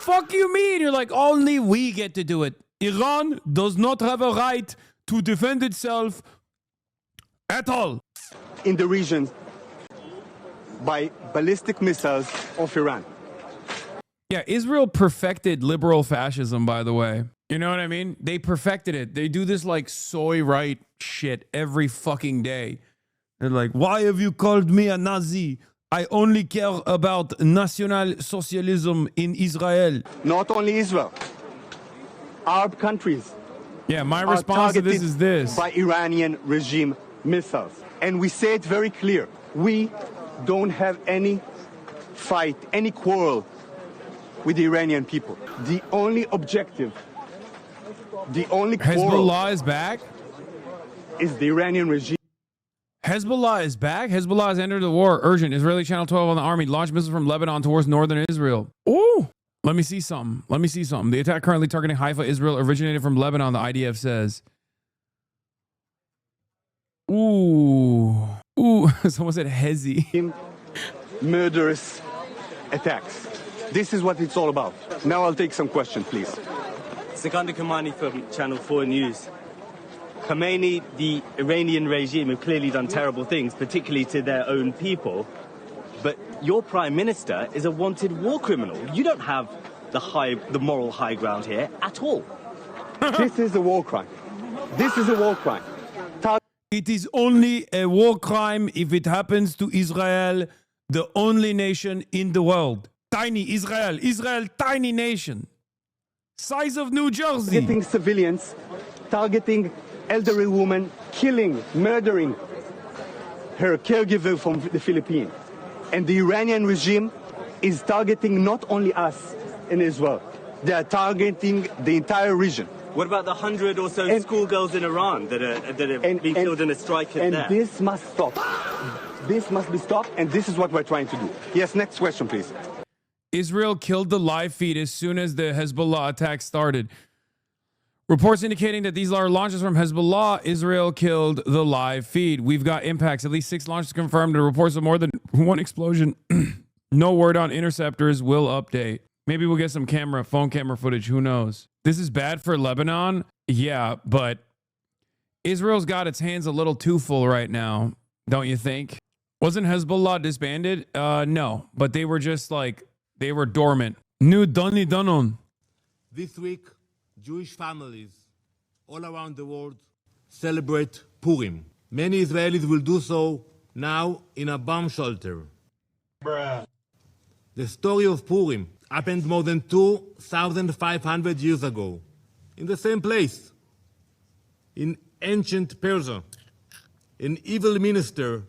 Fuck you mean? You're like, only we get to do it. Iran does not have a right to defend itself at all. In the region by ballistic missiles of Iran. Yeah, Israel perfected liberal fascism, by the way. You know what I mean? They perfected it. They do this like soy right shit every fucking day. They're like, why have you called me a Nazi? I only care about National Socialism in Israel. Not only Israel. Arab countries. Yeah, my response to this is this. By Iranian regime missiles. And we say it very clear. We don't have any fight, any quarrel with the Iranian people. The only objective, the only quarrel... Hezbollah is back? ...is the Iranian regime. Hezbollah is back? Hezbollah has entered the war. Urgent. Israeli Channel 12 on the army. Launch missiles from Lebanon towards northern Israel. Ooh! Let me see something. Let me see something. The attack currently targeting Haifa, Israel, originated from Lebanon, the IDF says. Ooh. Ooh. Someone said Hezi. Murderous attacks. This is what it's all about. Now I'll take some questions, please. Sikander Kamani from Channel 4 News. Khamenei, the Iranian regime, have clearly done terrible things, particularly to their own people. But your prime minister is a wanted war criminal. You don't have the moral high ground here at all. This is a war crime. This is a war crime. It is only a war crime if it happens to Israel, the only nation in the world. Tiny Israel. Israel, tiny nation. Size of New Jersey. Targeting civilians, targeting elderly women, killing, murdering her caregiver from the Philippines. And the Iranian regime is targeting not only us in Israel. They are targeting the entire region. What about the 100 or so schoolgirls in Iran that have been killed in a strike there? And this must stop. This must be stopped, and this is what we're trying to do. Yes, next question, please. Israel killed the live feed as soon as the Hezbollah attack started. Reports indicating that these are launches from Hezbollah. Israel killed the live feed. We've got impacts. At least 6 launches confirmed and reports of more than 1 explosion. No word on interceptors. Will update. Maybe we'll get some phone camera footage. Who knows? This is bad for Lebanon. Yeah, but Israel's got its hands a little too full right now. Don't you think? Wasn't Hezbollah disbanded? No, but they were just like, they were dormant. New Donny Danon. This week, Jewish families all around the world celebrate Purim. Many Israelis will do so now in a bomb shelter. Bruh. The story of Purim happened more than 2,500 years ago, in the same place, in ancient Persia. An evil minister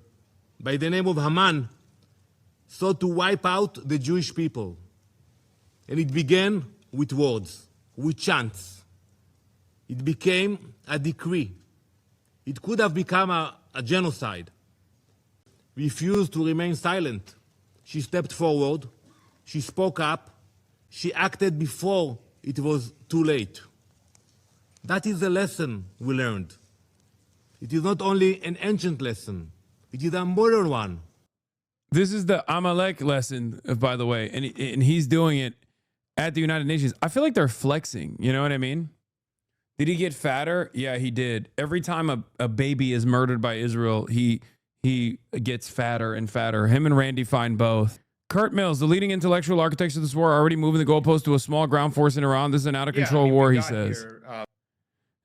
by the name of Haman sought to wipe out the Jewish people. And it began with words, with chants. It became a decree. It could have become a genocide. Refused to remain silent. She stepped forward. She spoke up. She acted before it was too late. That is the lesson we learned. It is not only an ancient lesson, it is a modern one. This is the Amalek lesson, by the way, and he's doing it at the United Nations. I feel like they're flexing, you know what I mean? Did he get fatter? Yeah, he did. Every time a baby is murdered by Israel, he gets fatter and fatter. Him and Randy find both. Kurt Mills, the leading intellectual architects of this war, are already moving the goalpost to a small ground force in Iran. This is an out-of-control war, he says.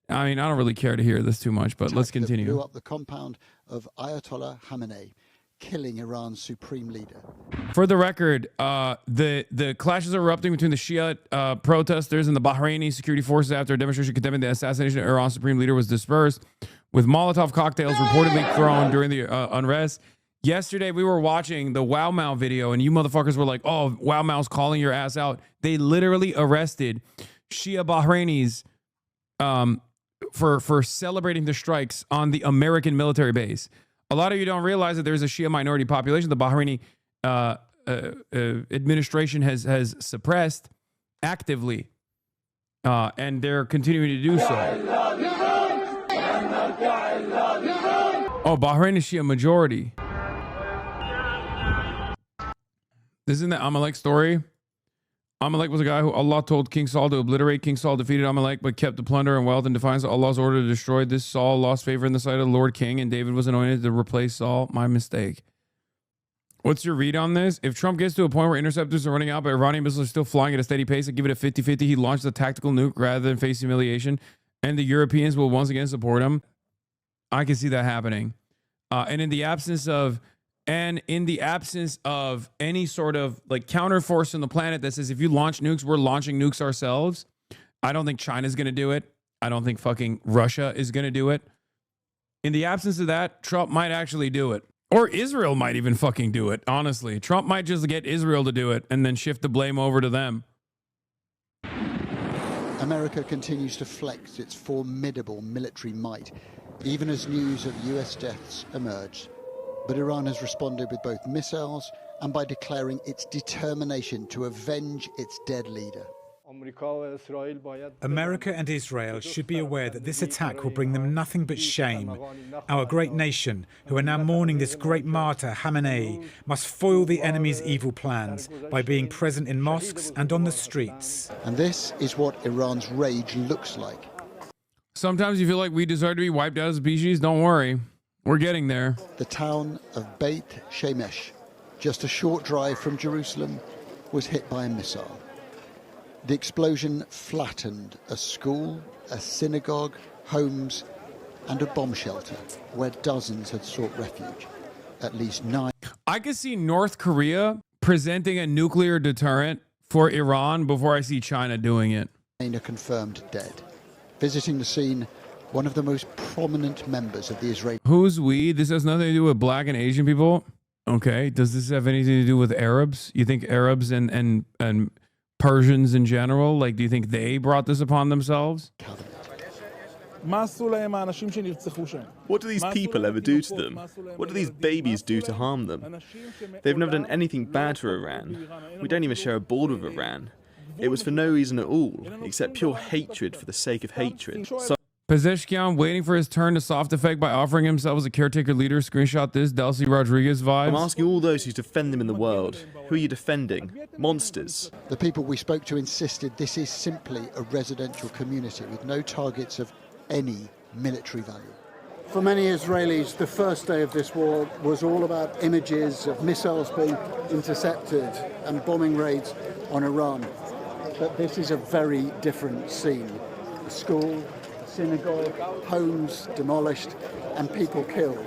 I mean, I don't really care to hear this too much, but let's continue. Blew up the compound of Ayatollah Khamenei, killing Iran's supreme leader. For the record, the clashes are erupting between the Shia protesters and the Bahraini security forces after a demonstration condemning the assassination of Iran's supreme leader was dispersed, with Molotov cocktails reportedly thrown during the unrest. Yesterday, we were watching the Wow Mao video, and you motherfuckers were like, oh, Wow Mao's calling your ass out. They literally arrested Shia Bahrainis for celebrating the strikes on the American military base. A lot of you don't realize that there's a Shia minority population the Bahraini administration has suppressed actively, and they're continuing to do so. Oh, Bahrain is Shia majority. Isn't that Amalek story? Amalek was a guy who Allah told King Saul to obliterate. King Saul defeated Amalek, but kept the plunder and wealth in defiance of Allah's order to destroy. This Saul lost favor in the sight of the Lord King, and David was anointed to replace Saul. My mistake. What's your read on this? If Trump gets to a point where interceptors are running out, but Iranian missiles are still flying at a steady pace, and give it a 50-50, he launched a tactical nuke rather than face humiliation, and the Europeans will once again support him. I can see that happening. And in the absence of any sort of like counterforce on the planet that says if you launch nukes, we're launching nukes ourselves, I don't think China's going to do it. I don't think fucking Russia is going to do it. In the absence of that, Trump might actually do it. Or Israel might even fucking do it, honestly. Trump might just get Israel to do it and then shift the blame over to them. America continues to flex its formidable military might, even as news of US deaths emerge. But Iran has responded with both missiles and by declaring its determination to avenge its dead leader. America and Israel should be aware that this attack will bring them nothing but shame. Our great nation, who are now mourning this great martyr, Khamenei, must foil the enemy's evil plans by being present in mosques and on the streets. And this is what Iran's rage looks like. Sometimes you feel like we deserve to be wiped out as a species. Don't worry. We're getting there. The town of Beit Shemesh, just a short drive from Jerusalem, was hit by a missile. The explosion flattened a school, a synagogue, homes, and a bomb shelter where dozens had sought refuge. At least 9. I could see North Korea presenting a nuclear deterrent for Iran before I see China doing it. Are confirmed dead. Visiting the scene, one of the most prominent members of the Israeli... Who's we? This has nothing to do with black and Asian people? Okay. Does this have anything to do with Arabs? You think Arabs and Persians in general? Like, do you think they brought this upon themselves? What do these people ever do to them? What do these babies do to harm them? They've never done anything bad to Iran. We don't even share a border with Iran. It was for no reason at all, except pure hatred for the sake of hatred. So Pezeshkian waiting for his turn to soft effect by offering himself as a caretaker leader. Screenshot this, Delcy Rodriguez vibes. I'm asking all those who defend them in the world. Who are you defending? Monsters. The people we spoke to insisted this is simply a residential community with no targets of any military value. For many Israelis, the first day of this war was all about images of missiles being intercepted and bombing raids on Iran. But this is a very different scene. A school, a synagogue, homes demolished and people killed.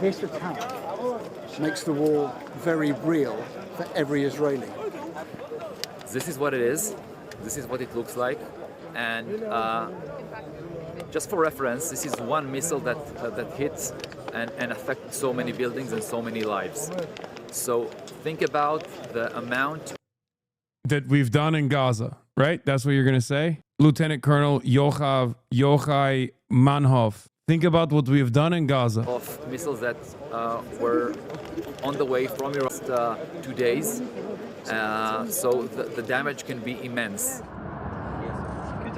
This attack makes the war very real for every Israeli. This is what it is. This is what it looks like. And just for reference, this is one missile that hits and affects so many buildings and so many lives. So think about the amount that we've done in Gaza, right? That's what you're going to say? Lieutenant Colonel Yochai Manhoff. Think about what we've done in Gaza. Of missiles that were on the way from Iran 2 days. So the damage can be immense.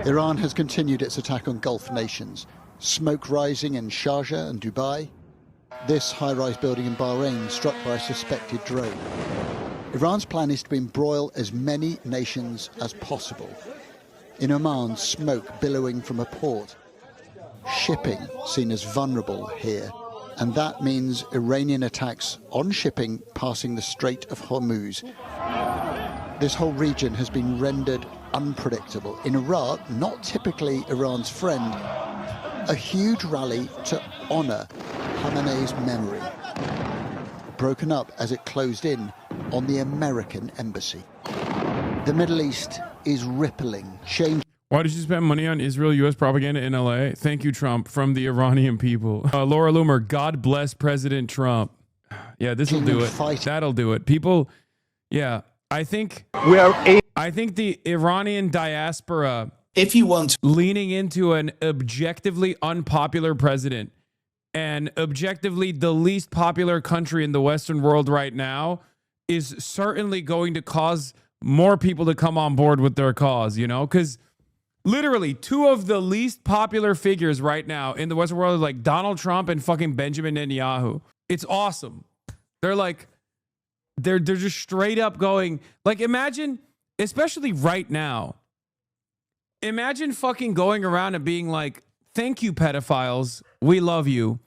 Iran has continued its attack on Gulf nations. Smoke rising in Sharjah and Dubai. This high-rise building in Bahrain struck by a suspected drone. Iran's plan is to embroil as many nations as possible. In Oman, smoke billowing from a port. Shipping seen as vulnerable here. And that means Iranian attacks on shipping passing the Strait of Hormuz. This whole region has been rendered unpredictable. In Iraq, not typically Iran's friend, a huge rally to honor Khamenei's memory, broken up as it closed in on the American embassy. The Middle East is rippling. Why did you spend money on Israel-U.S. propaganda in LA? Thank you, Trump, from the Iranian people. Laura Loomer, God bless President Trump. Yeah, this will do it. That'll do it. People, yeah, I think the Iranian diaspora, if you want, leaning into an objectively unpopular president and objectively the least popular country in the Western world right now is certainly going to cause more people to come on board with their cause, you know, because literally two of the least popular figures right now in the Western world are like Donald Trump and fucking Benjamin Netanyahu. It's awesome. They're like, they're just straight up going, like, imagine, especially right now, imagine fucking going around and being like, thank you, pedophiles. We love you.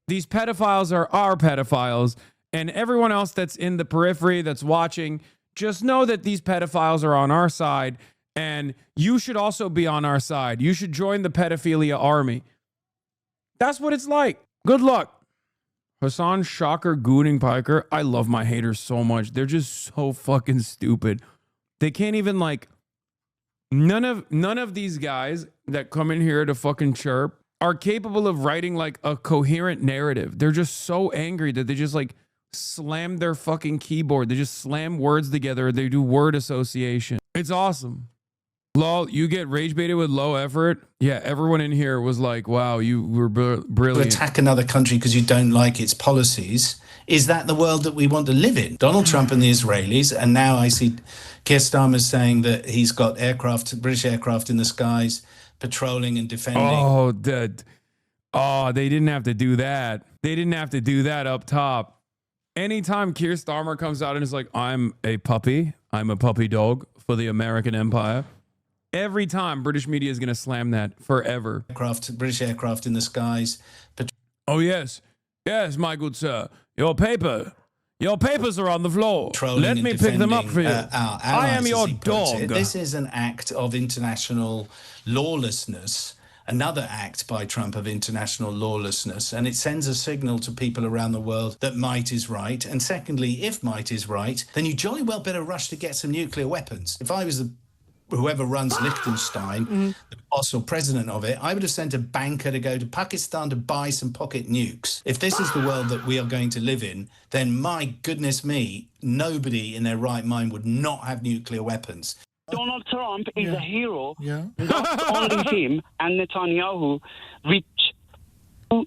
These pedophiles are our pedophiles. And everyone else that's in the periphery that's watching, just know that these pedophiles are on our side. And you should also be on our side. You should join the pedophilia army. That's what it's like. Good luck. Hasan, Shocker, Gooning, Piker. I love my haters so much. They're just so fucking stupid. They can't even like, none of these guys that come in here to fucking chirp are capable of writing like a coherent narrative. They're just so angry that they just like slam their fucking keyboard. They just slam words together. They do word association. It's awesome. Lol, you get rage baited with low effort. Yeah, everyone in here was like, wow, you were brilliant. Attack another country because you don't like its policies. Is that the world that we want to live in? Donald Trump and the Israelis, and now I see Keir Starmer saying that he's got British aircraft in the skies, patrolling and defending. They didn't have to do that. They didn't have to do that up top. Anytime Keir Starmer comes out and is like, I'm a puppy dog for the American empire, every time British media is going to slam that forever. British aircraft in the skies. Oh, yes. Yes, my good sir. Your papers are on the floor. Let me pick them up for you. I am your dog. This is an act of international lawlessness, another act by Trump of international lawlessness, and it sends a signal to people around the world that might is right. And secondly, if might is right, then you jolly well better rush to get some nuclear weapons. If I was the whoever runs Liechtenstein, the boss or president of it, I would have sent a banker to go to Pakistan to buy some pocket nukes. If this is the world that we are going to live in, then my goodness me, nobody in their right mind would not have nuclear weapons. Donald Trump is a hero. Not only him and Netanyahu,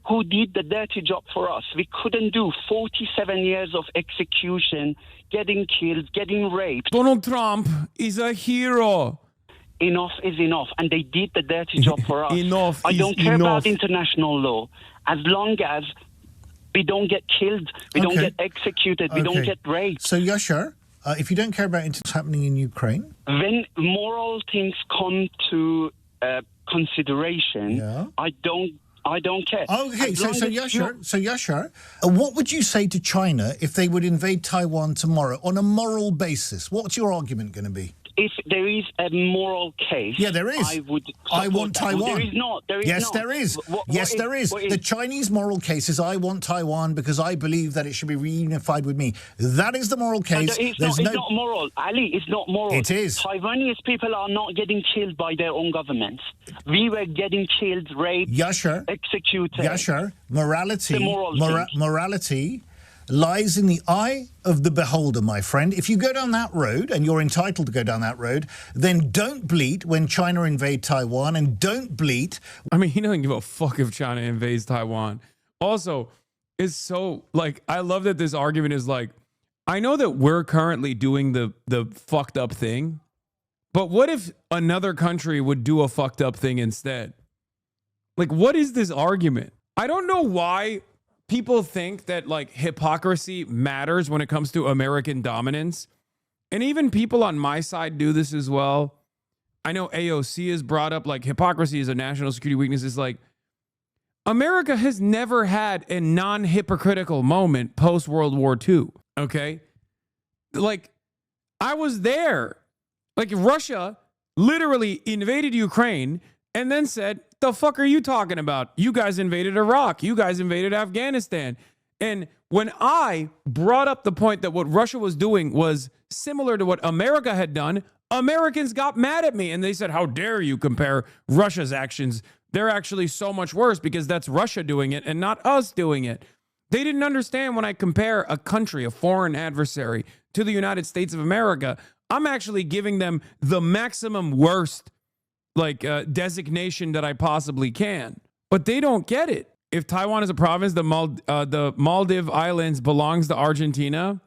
who did the dirty job for us. We couldn't do 47 years of execution, getting killed, getting raped. Donald Trump is a hero. Enough is enough. And they did the dirty job for us. I don't care about international law. As long as we don't get killed, we don't get executed, we don't get raped. So, Yashar, if you don't care about what's happening in Ukraine? When moral things come to consideration, I don't care. Okay, so Yashar, what would you say to China if they would invade Taiwan tomorrow on a moral basis? What's your argument going to be? If there is a moral case, there is. I want Taiwan. There is not. There is yes, not. There is. There is. What The Chinese moral case is I want Taiwan because I believe that it should be reunified with me. That is the moral case. It's not moral, Ali. It's not moral. It is. Taiwanese people are not getting killed by their own governments. We were getting killed, raped, executed. Yashar, morality. The moral morality lies in the eye of the beholder, my friend. If you go down that road, and you're entitled to go down that road, then don't bleat when China invade Taiwan, and don't bleat. I mean, he doesn't give a fuck if China invades Taiwan. Also, it's so, like, I love that this argument is like, I know that we're currently doing the fucked up thing, but what if another country would do a fucked up thing instead? Like, what is this argument? I don't know why people think that like hypocrisy matters when it comes to American dominance. And even people on my side do this as well. I know AOC has brought up like hypocrisy is a national security weakness. It's like America has never had a non-hypocritical moment post World War II. Okay. Like I was there. Like Russia literally invaded Ukraine and then said, the fuck are you talking about? You guys invaded Iraq. You guys invaded Afghanistan. And when I brought up the point that what Russia was doing was similar to what America had done, Americans got mad at me and they said, how dare you compare Russia's actions? They're actually so much worse because that's Russia doing it and not us doing it. They didn't understand when I compare a country, a foreign adversary, to the United States of America, I'm actually giving them the maximum worst designation that I possibly can. But they don't get it. If Taiwan is a province, the Maldive Islands belongs to Argentina.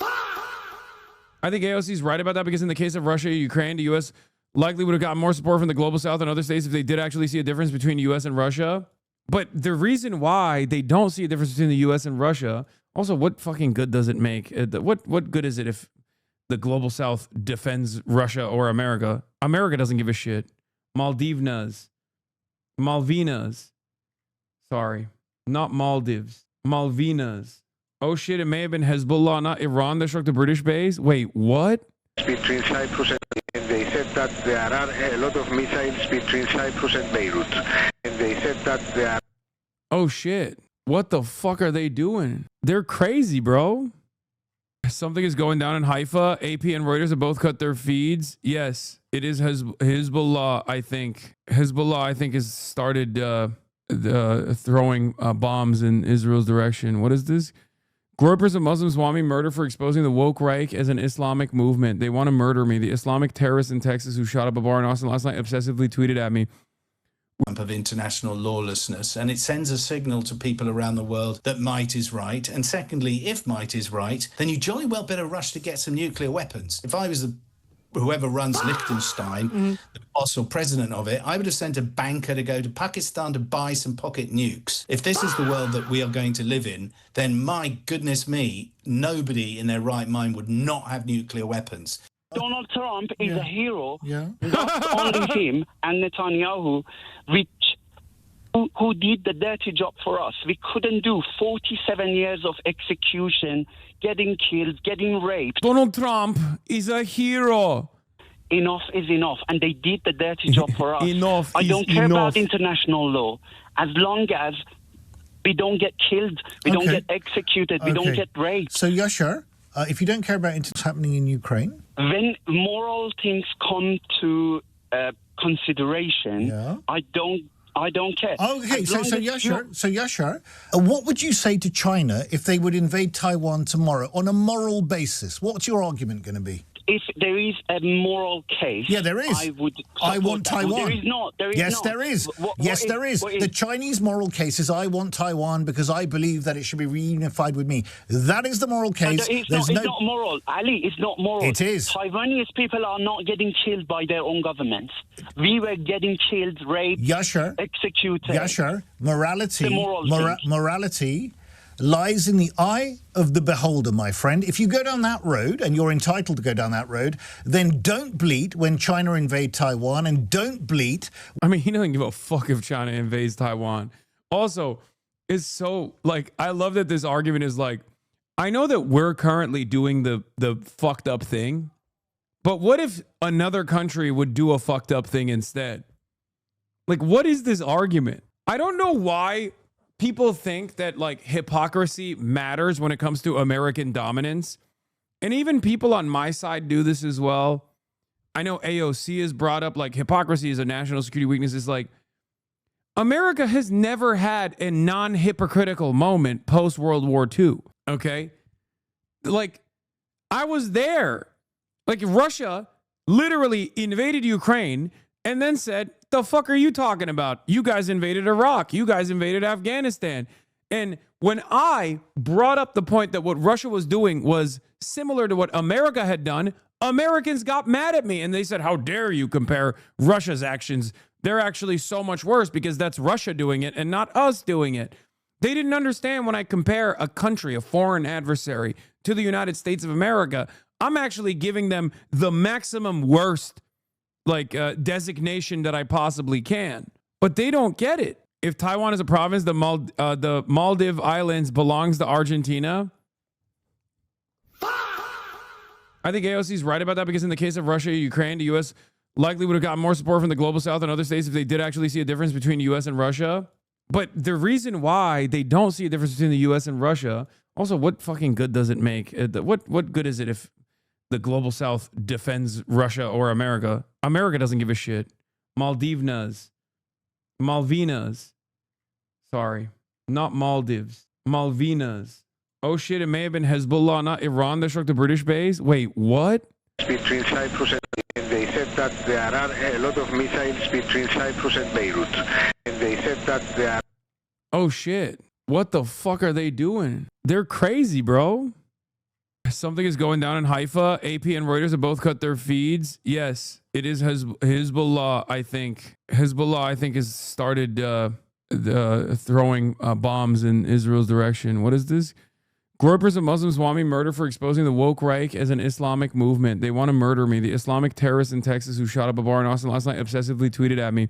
I think AOC is right about that because in the case of Russia, Ukraine, the U.S. likely would have gotten more support from the global south and other states if they did actually see a difference between the U.S. and Russia. But the reason why they don't see a difference between the U.S. and Russia, also, what fucking good does it make? What good is it if the global south defends Russia or America? America doesn't give a shit. Malvinas. Sorry, not Maldives. Malvinas. Oh shit, it may have been Hezbollah, not Iran, that struck the British base. Wait, what? Between Cyprus and they said that there are a lot of missiles between Cyprus and Beirut. And they said that there are... Oh shit. What the fuck are they doing? They're crazy, bro. Something is going down in Haifa. AP and Reuters have both cut their feeds. Yes, it is Hezbollah, I think. Hezbollah, I think, has started throwing bombs in Israel's direction. What is this? Gropers of Muslims want me murdered for exposing the woke Reich as an Islamic movement. They want to murder me. The Islamic terrorist in Texas who shot up a bar in Austin last night obsessively tweeted at me. Of international lawlessness, and it sends a signal to people around the world that might is right. And secondly, if might is right, then you jolly well better rush to get some nuclear weapons. If I was whoever runs Liechtenstein, the boss or president of it, I would have sent a banker to go to Pakistan to buy some pocket nukes. If this is the world that we are going to live in, then my goodness me, nobody in their right mind would not have nuclear weapons. Donald Trump is a hero. Not only him and Netanyahu, who did the dirty job for us. We couldn't do 47 years of execution, getting killed, getting raped. Donald Trump is a hero. Enough is enough. And they did the dirty job for us. I don't care about international law. As long as we don't get killed, we don't get executed, we don't get raped. So, Yashar, if you don't care about what's happening in Ukraine? When moral things come to consideration, I don't care. Okay, so Yashar, what would you say to China if they would invade Taiwan tomorrow on a moral basis? What's your argument going to be? If there is a moral case, there is. I want Taiwan. There is not. There is. There is. The Chinese moral case is I want Taiwan because I believe that it should be reunified with me. That is the moral case. It's not moral, Ali. It's not moral. It is. Taiwanese people are not getting killed by their own governments. We were getting killed, raped, executed. Yashar, morality. The moral morality lies in the eye of the beholder, my friend. If you go down that road, and you're entitled to go down that road, then don't bleat when China invade Taiwan, and don't bleat. I mean, he doesn't give a fuck if China invades Taiwan. Also, it's so, like, I love that this argument is like, I know that we're currently doing the fucked up thing, but what if another country would do a fucked up thing instead? Like, what is this argument? I don't know why people think that like hypocrisy matters when it comes to American dominance. And even people on my side do this as well. I know AOC has brought up like hypocrisy is a national security weakness. It's like America has never had a non-hypocritical moment post World War II. Okay. Like I was there. Like Russia literally invaded Ukraine and then said, the fuck are you talking about? You guys invaded Iraq. You guys invaded Afghanistan. And when I brought up the point that what Russia was doing was similar to what America had done, Americans got mad at me and they said, how dare you compare Russia's actions? They're actually so much worse because that's Russia doing it and not us doing it. They didn't understand when I compare a country, a foreign adversary, to the United States of America, I'm actually giving them the maximum worst designation that I possibly can. But they don't get it. If Taiwan is a province, the Maldive Islands belongs to Argentina. I think AOC is right about that because in the case of Russia, Ukraine, the U.S. likely would have gotten more support from the global south and other states if they did actually see a difference between the U.S. and Russia. But the reason why they don't see a difference between the U.S. and Russia, also, what fucking good does it make? What good is it if the global south defends Russia or America? America doesn't give a shit. Malvinas. Sorry, not Maldives. Malvinas. Oh shit, it may have been Hezbollah, not Iran, that struck the British base. Wait, what? Between Cyprus and they said that there are a lot of missiles between Cyprus and Beirut. And they said that there are... Oh shit. What the fuck are they doing? They're crazy, bro. Something is going down in Haifa. AP and Reuters have both cut their feeds. Yes, it is Hezbollah, I think. Hezbollah, I think, has started throwing bombs in Israel's direction. What is this? Gropers of Muslims want me murdered for exposing the woke Reich as an Islamic movement. They want to murder me. The Islamic terrorists in Texas who shot up a bar in Austin last night obsessively tweeted at me.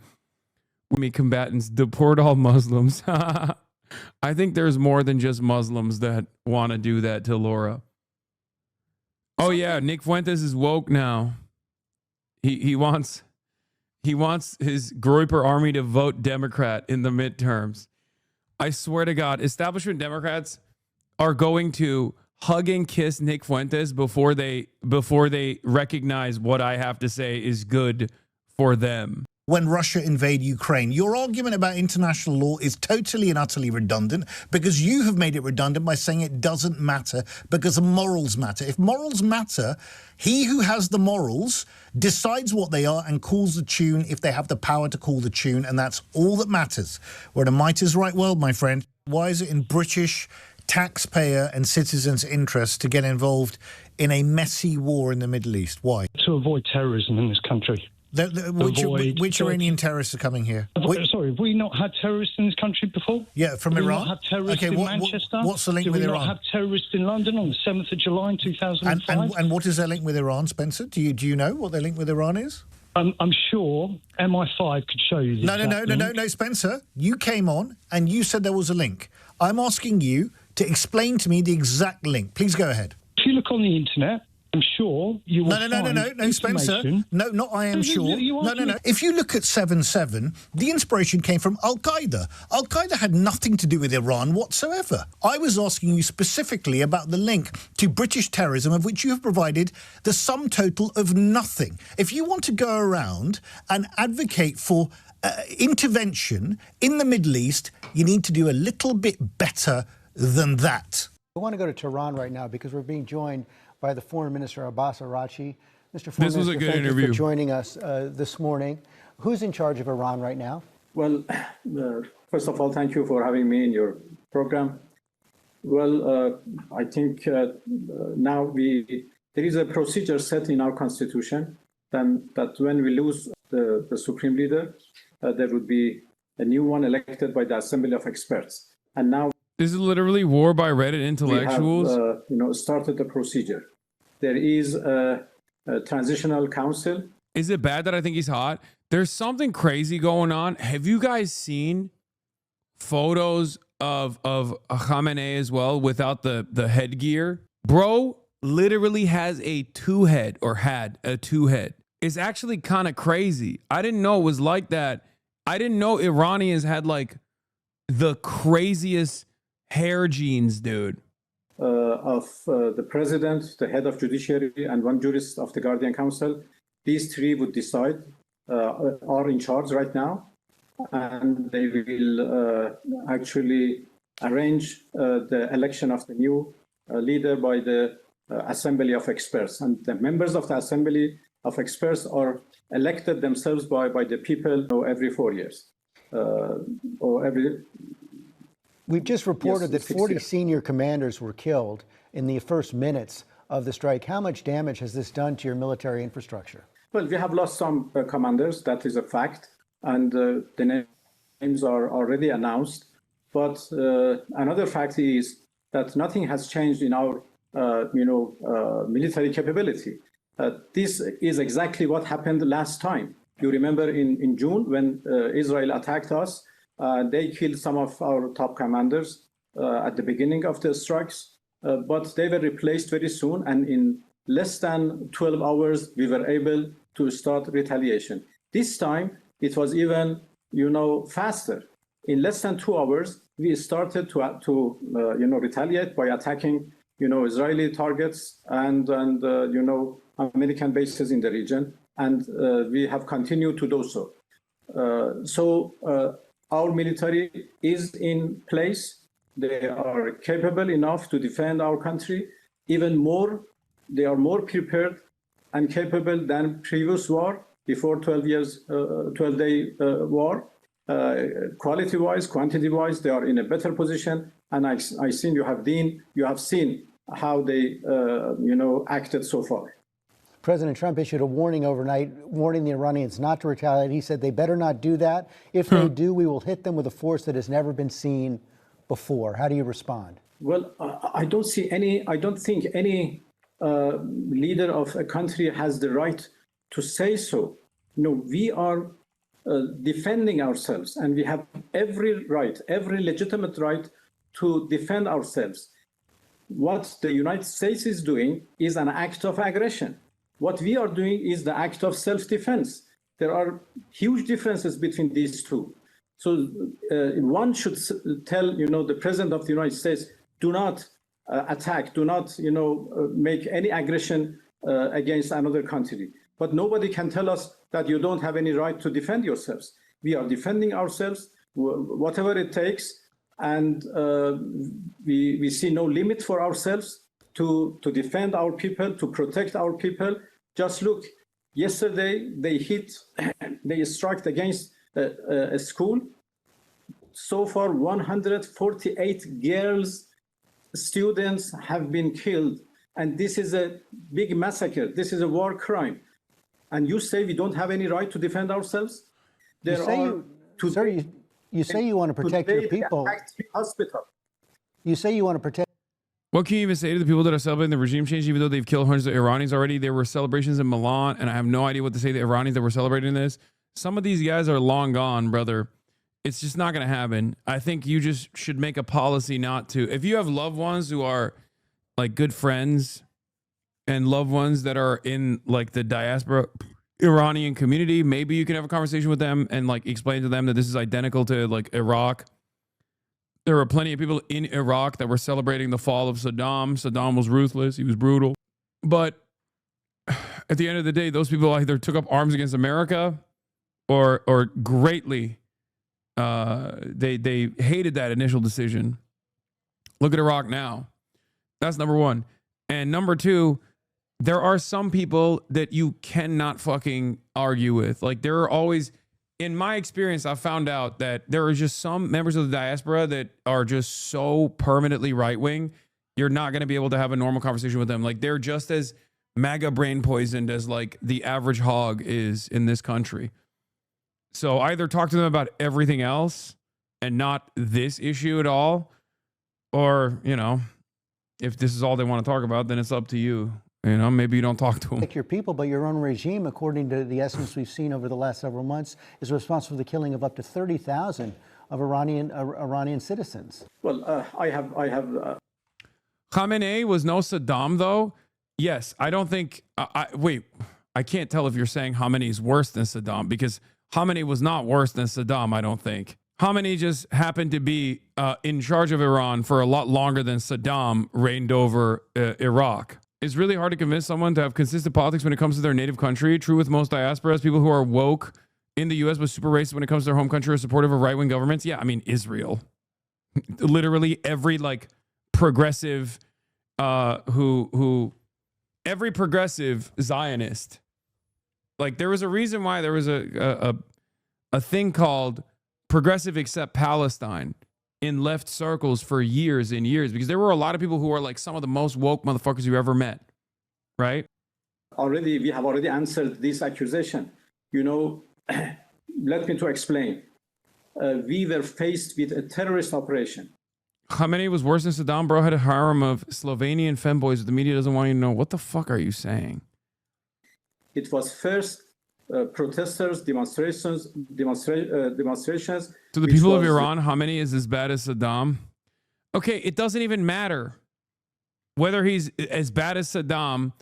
Combatants, deport all Muslims. I think there's more than just Muslims that want to do that to Laura. Oh yeah, Nick Fuentes is woke now. He wants his Groyper army to vote Democrat in the midterms. I swear to God, establishment Democrats are going to hug and kiss Nick Fuentes before they recognize what I have to say is good for them. When Russia invade Ukraine, your argument about international law is totally and utterly redundant because you have made it redundant by saying it doesn't matter because morals matter. If morals matter, he who has the morals decides what they are and calls the tune if they have the power to call the tune, and that's all that matters. We're in a might is right world, my friend. Why is it in British taxpayer and citizens' interest to get involved in a messy war in the Middle East? Why? To avoid terrorism in this country. Which Iranian terrorists are coming here? Sorry, have we not had terrorists in this country before? Yeah, from Iran? We not have terrorists in Manchester? What's the link with Iran? Did we not have terrorists in London on the 7th of July in 2005? And what is their link with Iran, Spencer? Do you know what their link with Iran is? I'm sure MI5 could show you the No, Spencer. You came on and you said there was a link. I'm asking you to explain to me the exact link. Please go ahead. If you look on the internet, I'm sure you will No, Spencer. No, not I am sure. No. If you look at 7/7, the inspiration came from Al-Qaeda. Al-Qaeda had nothing to do with Iran whatsoever. I was asking you specifically about the link to British terrorism, of which you have provided the sum total of nothing. If you want to go around and advocate for intervention in the Middle East, you need to do a little bit better than that. We want to go to Tehran right now because we're being joined by the Foreign Minister Abbas Araghchi. Mr. Foreign Minister, thank you for joining us this morning. Who's in charge of Iran right now? Well, first of all, thank you for having me in your program. Well, I think now there is a procedure set in our constitution that when we lose the supreme leader, there would be a new one elected by the Assembly of Experts. And now this is literally war by Reddit intellectuals. We have, started the procedure. There is a transitional council. Is it bad that I think he's hot? There's something crazy going on. Have you guys seen photos of Khamenei as well without the headgear? Bro literally has a two-head or had a two-head. It's actually kind of crazy. I didn't know it was like that. I didn't know Iranians had like the craziest hair genes, dude. Of the president, the head of judiciary, and one jurist of the Guardian Council. These three would decide, are in charge right now, and they will actually arrange the election of the new leader by the Assembly of Experts. And the members of the Assembly of Experts are elected themselves by the people every 4 years. Or every. We've just reported that 40 senior commanders were killed in the first minutes of the strike. How much damage has this done to your military infrastructure? Well, we have lost some commanders. That is a fact. And the names are already announced. But another fact is that nothing has changed in our military capability. This is exactly what happened last time. You remember in June when Israel attacked us, they killed some of our top commanders at the beginning of the strikes, but they were replaced very soon. And in less than 12 hours, we were able to start retaliation. This time, it was even, faster. In less than 2 hours, we started to retaliate by attacking, Israeli targets and American bases in the region. And we have continued to do so. Our military is in place. They are capable enough to defend our country. Even more, they are more prepared and capable than previous war, before 12-day war. Quality-wise, quantity-wise, they are in a better position. And I think you have seen how they, acted so far. President Trump issued a warning overnight, warning the Iranians not to retaliate. He said they better not do that. If they do, we will hit them with a force that has never been seen before. How do you respond? Well, I don't think any leader of a country has the right to say so. We are defending ourselves, and we have every right, every legitimate right to defend ourselves. What the United States is doing is an act of aggression. What we are doing is the act of self-defense. There are huge differences between these two. So one should tell, the President of the United States, do not attack, do not, make any aggression against another country. But nobody can tell us that you don't have any right to defend yourselves. We are defending ourselves, whatever it takes, and we see no limit for ourselves to defend our people, to protect our people. Just look, yesterday they struck against a school. So far, 148 girls, students have been killed. And this is a big massacre. This is a war crime. And you say we don't have any right to defend ourselves? You say you want to protect your people. You say you want to protect. What can you even say to the people that are celebrating the regime change, even though they've killed hundreds of Iranians already? There were celebrations in Milan, and I have no idea what to say to the Iranians that were celebrating this. Some of these guys are long gone, brother. It's just not going to happen. I think you just should make a policy not to. If you have loved ones who are like good friends and loved ones that are in like the diaspora Iranian community, maybe you can have a conversation with them and like explain to them that this is identical to like Iraq. There were plenty of people in Iraq that were celebrating the fall of Saddam. Saddam was ruthless. He was brutal. But at the end of the day, those people either took up arms against America or greatly they hated that initial decision. Look at Iraq now. That's number one. And number two, there are some people that you cannot fucking argue with. Like there are always, in my experience, I've found out that there are just some members of the diaspora that are just so permanently right-wing, you're not going to be able to have a normal conversation with them. Like they're just as MAGA brain poisoned as like the average hog is in this country. So either talk to them about everything else and not this issue at all, or, you know, if this is all they want to talk about, then it's up to you. You know, maybe you don't talk to them. Like your people, but your own regime, according to the estimates we've seen over the last several months, is responsible for the killing of up to 30,000 of Iranian citizens. Well, I have. Khamenei was no Saddam, though. Yes, I don't think. Wait, I can't tell if you're saying Khamenei is worse than Saddam, because Khamenei was not worse than Saddam. I don't think. Khamenei just happened to be in charge of Iran for a lot longer than Saddam reigned over Iraq. It's really hard to convince someone to have consistent politics when it comes to their native country. True with most diasporas, people who are woke in the U.S. but super racist when it comes to their home country are supportive of right-wing governments. Yeah, I mean, Israel. Literally every like progressive every progressive Zionist. Like there was a reason why there was a thing called Progressive Accept Palestine in left circles for years and years, because there were a lot of people who are like some of the most woke motherfuckers you ever met, right? We have already answered this accusation. You know, let me to explain. We were faced with a terrorist operation. Khamenei was worse than Saddam, bro. Had a harem of Slovenian femboys that the media doesn't want you to know. What the fuck are you saying? It was first protesters, demonstrations. To the people of Iran, Khamenei is as bad as Saddam. Okay, it doesn't even matter whether he's as bad as Saddam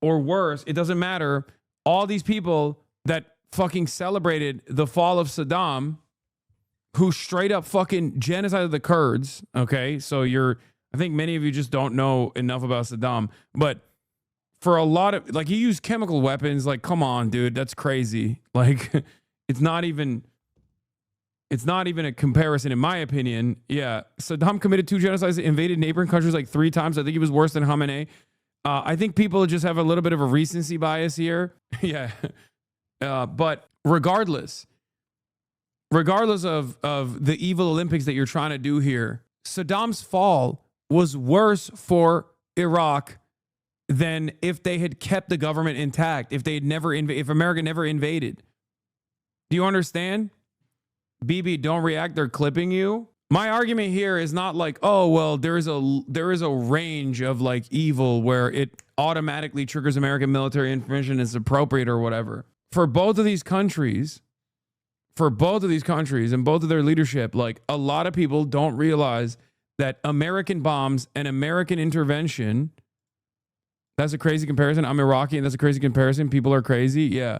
or worse. It doesn't matter. All these people that fucking celebrated the fall of Saddam, who straight up fucking genocided the Kurds. Okay, so I think many of you just don't know enough about Saddam, but for a lot of, like, he used chemical weapons. Like, come on, dude, that's crazy. Like, it's not even a comparison, in my opinion. Yeah, Saddam committed 2 genocides, invaded neighboring countries like 3 times. I think he was worse than Khamenei. I think people just have a little bit of a recency bias here. Yeah, but regardless of the evil Olympics that you're trying to do here, Saddam's fall was worse for Iraq than if they had kept the government intact, if America never invaded. Do you understand? BB, don't react. They're clipping you. My argument here is not like, oh, well, there is a range of like evil where it automatically triggers American military intervention as appropriate or whatever. For both of these countries and both of their leadership, like, a lot of people don't realize that American bombs and American intervention, that's a crazy comparison. I'm Iraqi and that's a crazy comparison. People are crazy. Yeah.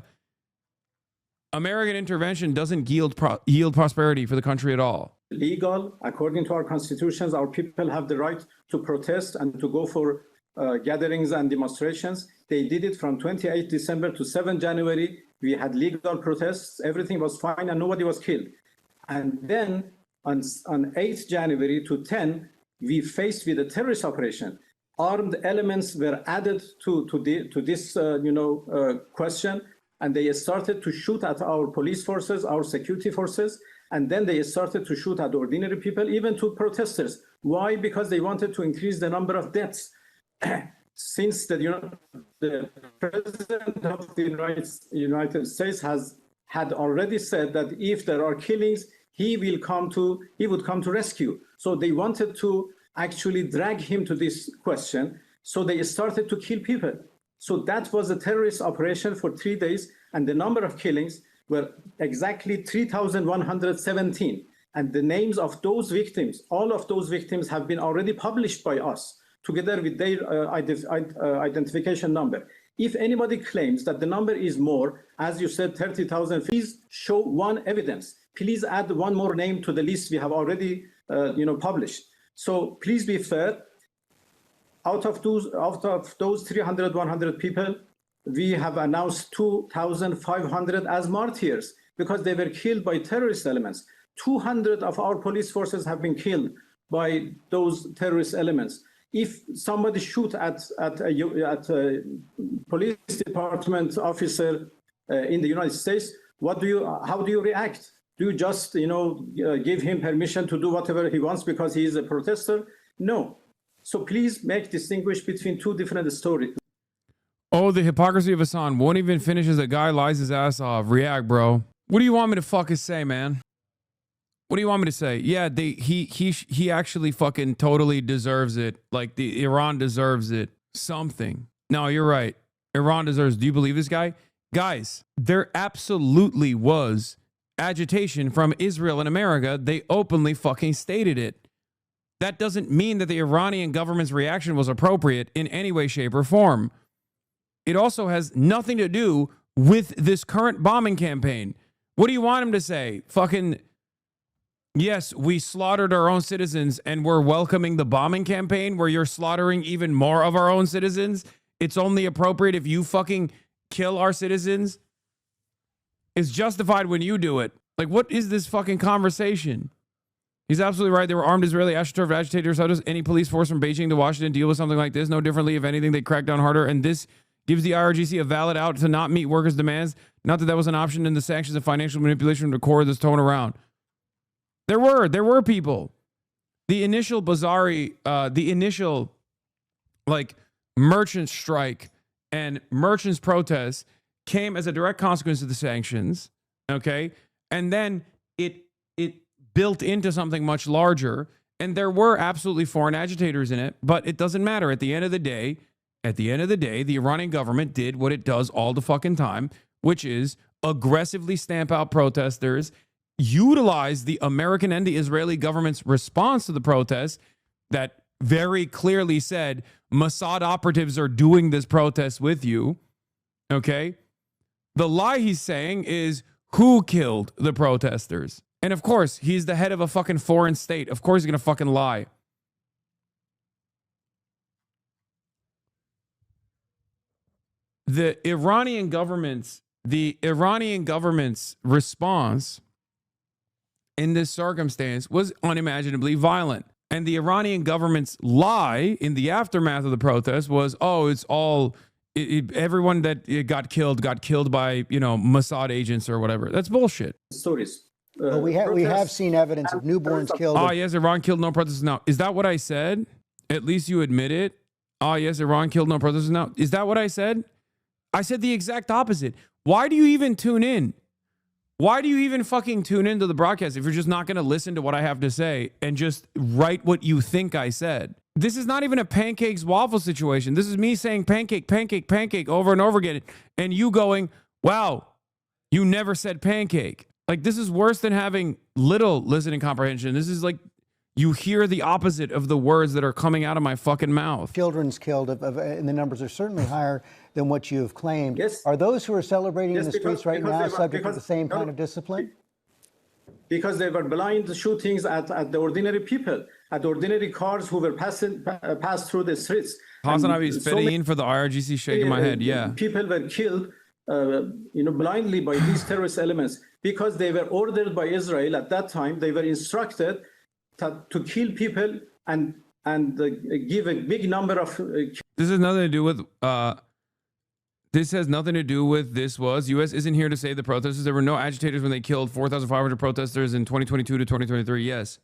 American intervention doesn't yield prosperity for the country at all. Legal, according to our constitutions, our people have the right to protest and to go for gatherings and demonstrations. They did it from 28 December to 7 January. We had legal protests. Everything was fine and nobody was killed. And then on 8 January to 10, we faced with a terrorist operation. Armed elements were added to this question, and they started to shoot at our police forces, our security forces, and then they started to shoot at ordinary people, even to protesters. Why? Because they wanted to increase the number of deaths. Since the president of the United States had already said that if there are killings, he would come to rescue. So they wanted to actually drag him to this question. So they started to kill people. So that was a terrorist operation for 3 days, and the number of killings were exactly 3,117. And the names of those victims, all of those victims have been already published by us. together with their identification number. If anybody claims that the number is more, as you said, 30,000, please show one evidence. Please add one more name to the list we have already published. So please be fair. Out of those 300, 100 people, we have announced 2,500 as martyrs because they were killed by terrorist elements. 200 of our police forces have been killed by those terrorist elements. If somebody shoot at a police department officer in the United States, how do you react? Do you just give him permission to do whatever he wants because he is a protester? No. So please distinguish between two different stories. Oh, the hypocrisy of Hasan. Won't even finish as a guy lies his ass off. React, bro. What do you want me to fucking say, man? What do you want me to say? Yeah, he actually fucking totally deserves it. Like Iran deserves it. Something. No, you're right. Iran deserves. Do you believe this guy? Guys, there absolutely was agitation from Israel and America. They openly fucking stated it. That doesn't mean that the Iranian government's reaction was appropriate in any way, shape, or form. It also has nothing to do with this current bombing campaign. What do you want him to say? Fucking, yes, we slaughtered our own citizens and we're welcoming the bombing campaign where you're slaughtering even more of our own citizens. It's only appropriate if you fucking kill our citizens. It's justified when you do it. Like, what is this fucking conversation? He's absolutely right. They were armed Israeli astroturf agitators. How does any police force from Beijing to Washington deal with something like this? No differently. If anything, they crack down harder. And this gives the IRGC a valid out to not meet workers' demands. Not that that was an option in the sanctions and financial manipulation to core this tone around. There were people. The initial merchant strike and merchants protests came as a direct consequence of the sanctions. Okay. And then it built into something much larger, and there were absolutely foreign agitators in it, but it doesn't matter. At the end of the day, the Iranian government did what it does all the fucking time, which is aggressively stamp out protesters, utilize the American and the Israeli government's response to the protests that very clearly said Mossad operatives are doing this protest with you. Okay? The lie he's saying is who killed the protesters? And of course, he's the head of a fucking foreign state. Of course he's going to fucking lie. The Iranian government's response in this circumstance was unimaginably violent. And the Iranian government's lie in the aftermath of the protest was, oh, it's all everyone that got killed by, Mossad agents or whatever. That's bullshit. Stories. Well, we have seen evidence of newborns killed. Oh, yes, Iran killed no protesters now. Is that what I said? At least you admit it. Oh, yes, Iran killed no protesters now. Is that what I said? I said the exact opposite. Why do you even tune in? Why do you even fucking tune into the broadcast if you're just not going to listen to what I have to say and just write what you think I said? This is not even a pancakes waffle situation. This is me saying pancake, pancake, pancake over and over again. And you going, wow, you never said pancake. Like, this is worse than having little listening comprehension. This is like you hear the opposite of the words that are coming out of my fucking mouth. Children's killed, and the numbers are certainly higher than what you have claimed. Yes. Are those who are celebrating in the streets right now subject to the same kind of discipline? Because they were blind shootings at the ordinary people, at ordinary cars who were passed through the streets. HasanAbi is fitting for the IRGC, shaking my head. Yeah. People were killed, blindly by these terrorist elements because they were ordered by Israel at that time. They were instructed to kill people and give a big number of. This has nothing to do with. This has nothing to do with this. U.S. isn't here to save the protesters. There were no agitators when they killed 4,500 protesters in 2022 to 2023. Yes.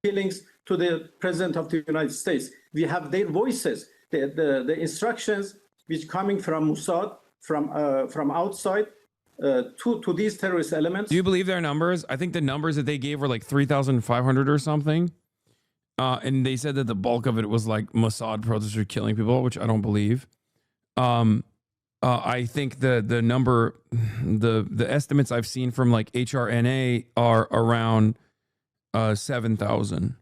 Killings to the president of the United States. We have their voices, the instructions which coming from Mossad, from outside to these terrorist elements. Do you believe their numbers? I think the numbers that they gave were like 3,500 or something. And they said that the bulk of it was like Mossad protesters killing people, which I don't believe. I think the number, the estimates I've seen from like HRNA are around 7,000.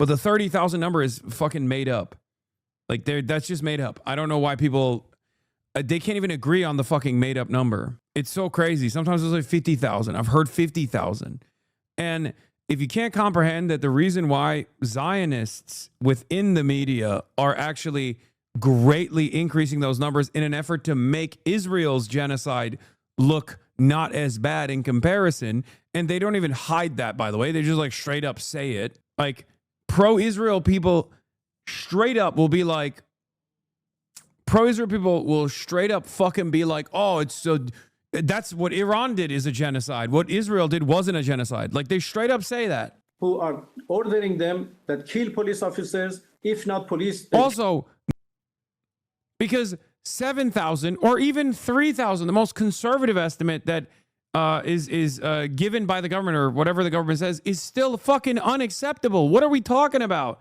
But the 30,000 number is fucking made up. Like, that's just made up. I don't know why people, they can't even agree on the fucking made up number. It's so crazy. Sometimes it's like 50,000. I've heard 50,000. And if you can't comprehend that the reason why Zionists within the media are actually greatly increasing those numbers in an effort to make Israel's genocide look not as bad in comparison, and they don't even hide that, by the way. They just like straight up say it. Like, pro-Israel people straight up will be like, pro-Israel people will straight up fucking be like, oh, it's so, that's what Iran did is a genocide. What Israel did wasn't a genocide. Like, they straight up say that. Who are ordering them that kill police officers, if not police. Also, because 7,000 or even 3,000, the most conservative estimate that is given by the government or whatever the government says is still fucking unacceptable. What are we talking about?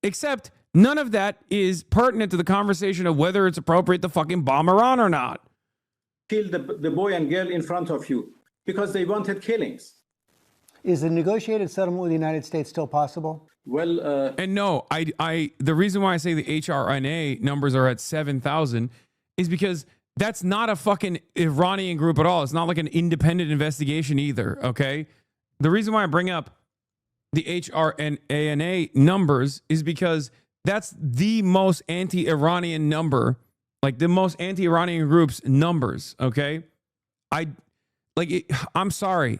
Except none of that is pertinent to the conversation of whether it's appropriate to fucking bomb Iran or not. Kill the boy and girl in front of you because they wanted killings. Is a negotiated settlement with the United States still possible? Well, and no, the reason why I say the HRNA numbers are at 7,000 is because that's not a fucking Iranian group at all. It's not like an independent investigation either, okay? The reason why I bring up the HRNA numbers is because that's the most anti-Iranian number, like the most anti-Iranian group's numbers, okay? I'm sorry.